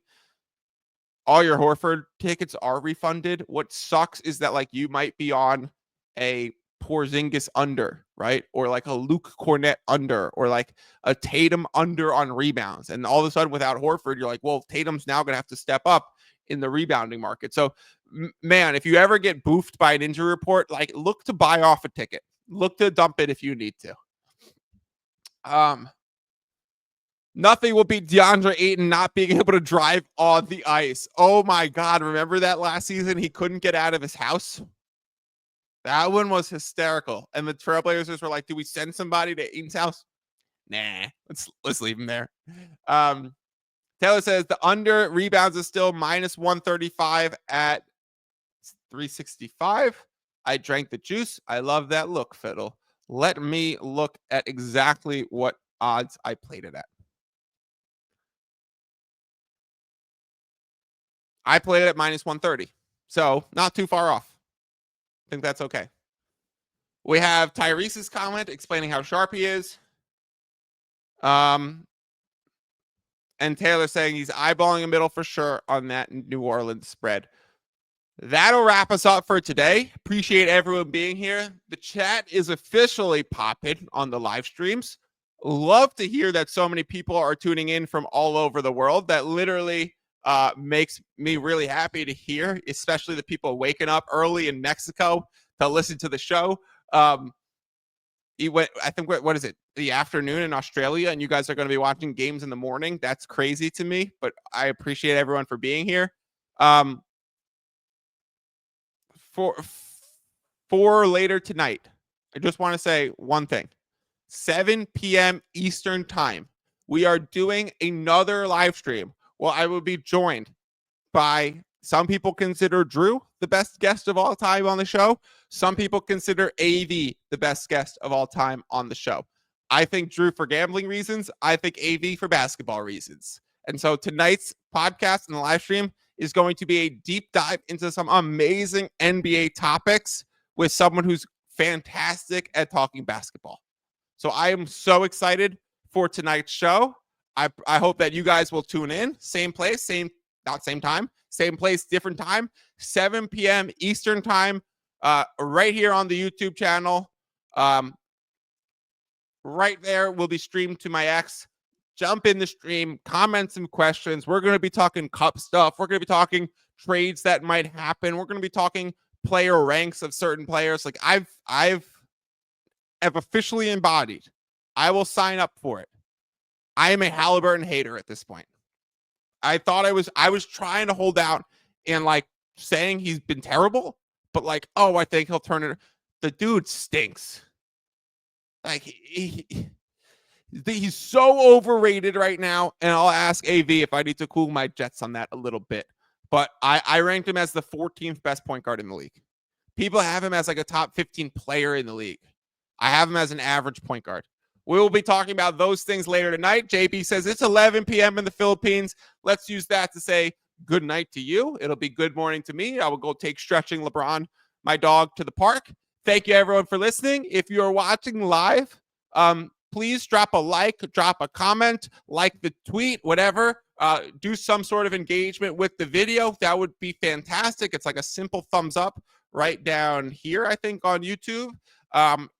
all your Horford tickets are refunded. What sucks is that like you might be on a Porzingis under, right? Or like a Luke Cornett under, or like a Tatum under on rebounds. And all of a sudden without Horford, you're like, well, Tatum's now going to have to step up in the rebounding market. So man, if you ever get boofed by an injury report, like look to buy off a ticket. Look to dump it if you need to. Nothing will beat DeAndre Ayton not being able to drive on the ice. Oh my God. Remember that last season? He couldn't get out of his house. That one was hysterical. And the Trailblazers were like, do we send somebody to Ayton's house? Nah, let's leave him there. Taylor says the under rebounds is still minus 135 at 365. I drank the juice. I love that look, Fiddle. Let me look at exactly what odds I played it at. I played it at minus 130. So not too far off. I think that's okay. We have Tyrese's comment explaining how sharp he is. And Taylor saying he's eyeballing a middle for sure on that New Orleans spread. That'll wrap us up for today. Appreciate everyone being here. The chat is officially popping on the live streams. Love to hear that so many people are tuning in from all over the world. That literally makes me really happy to hear, especially the people waking up early in Mexico to listen to the show. I think, what is it, the afternoon in Australia, and you guys are going to be watching games in the morning. That's crazy to me, but I appreciate everyone for being here. For later tonight, I just want to say one thing. 7 p.m. Eastern time, we are doing another live stream. Well, I will be joined by, some people consider Drew the best guest of all time on the show. Some people consider AV the best guest of all time on the show. I think Drew for gambling reasons. I think AV for basketball reasons. And so tonight's podcast and the live stream is going to be a deep dive into some amazing NBA topics with someone who's fantastic at talking basketball. So I am so excited for tonight's show. I hope that you guys will tune in. Same place, not same time, same place, different time, 7 p.m. Eastern time, right here on the YouTube channel. Right there will be streamed to my X. Jump in the stream, comment some questions. We're going to be talking cup stuff. We're going to be talking trades that might happen. We're going to be talking player ranks of certain players. Like I've officially embodied. I will sign up for it. I am a Halliburton hater at this point. I thought I was trying to hold out and like saying he's been terrible, but like, oh, I think he'll turn it. The dude stinks. Like he's so overrated right now, and I'll ask AV if I need to cool my jets on that a little bit. But I ranked him as the 14th best point guard in the league. People have him as like a top 15 player in the league. I have him as an average point guard. We will be talking about those things later tonight. JB says it's 11 p.m. in the Philippines. Let's use that to say good night to you. It'll be good morning to me. I will go take Stretching LeBron, my dog, to the park. Thank you, everyone, for listening. If you're watching live, please drop a like, drop a comment, like the tweet, whatever. Do some sort of engagement with the video. That would be fantastic. It's like a simple thumbs up right down here, I think, on YouTube.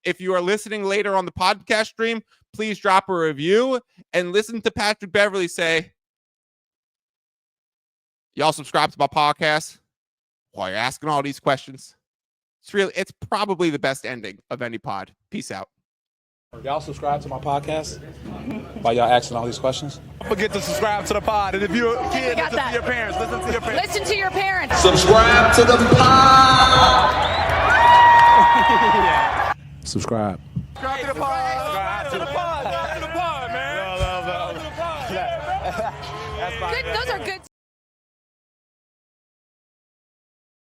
If you are listening later on the podcast stream, please drop a review and listen to Patrick Beverley say, y'all subscribe to my podcast while you're asking all these questions. It's probably the best ending of any pod. Peace out.
Y'all subscribe to my podcast while y'all asking all these questions. Don't forget to subscribe to the pod. And if you're a kid, listen to your parents. Listen to your parents.
Listen to your parents.
Subscribe to the pod. Subscribe.
Subscribe to the pod.
Subscribe to the pod.
Good, those are good.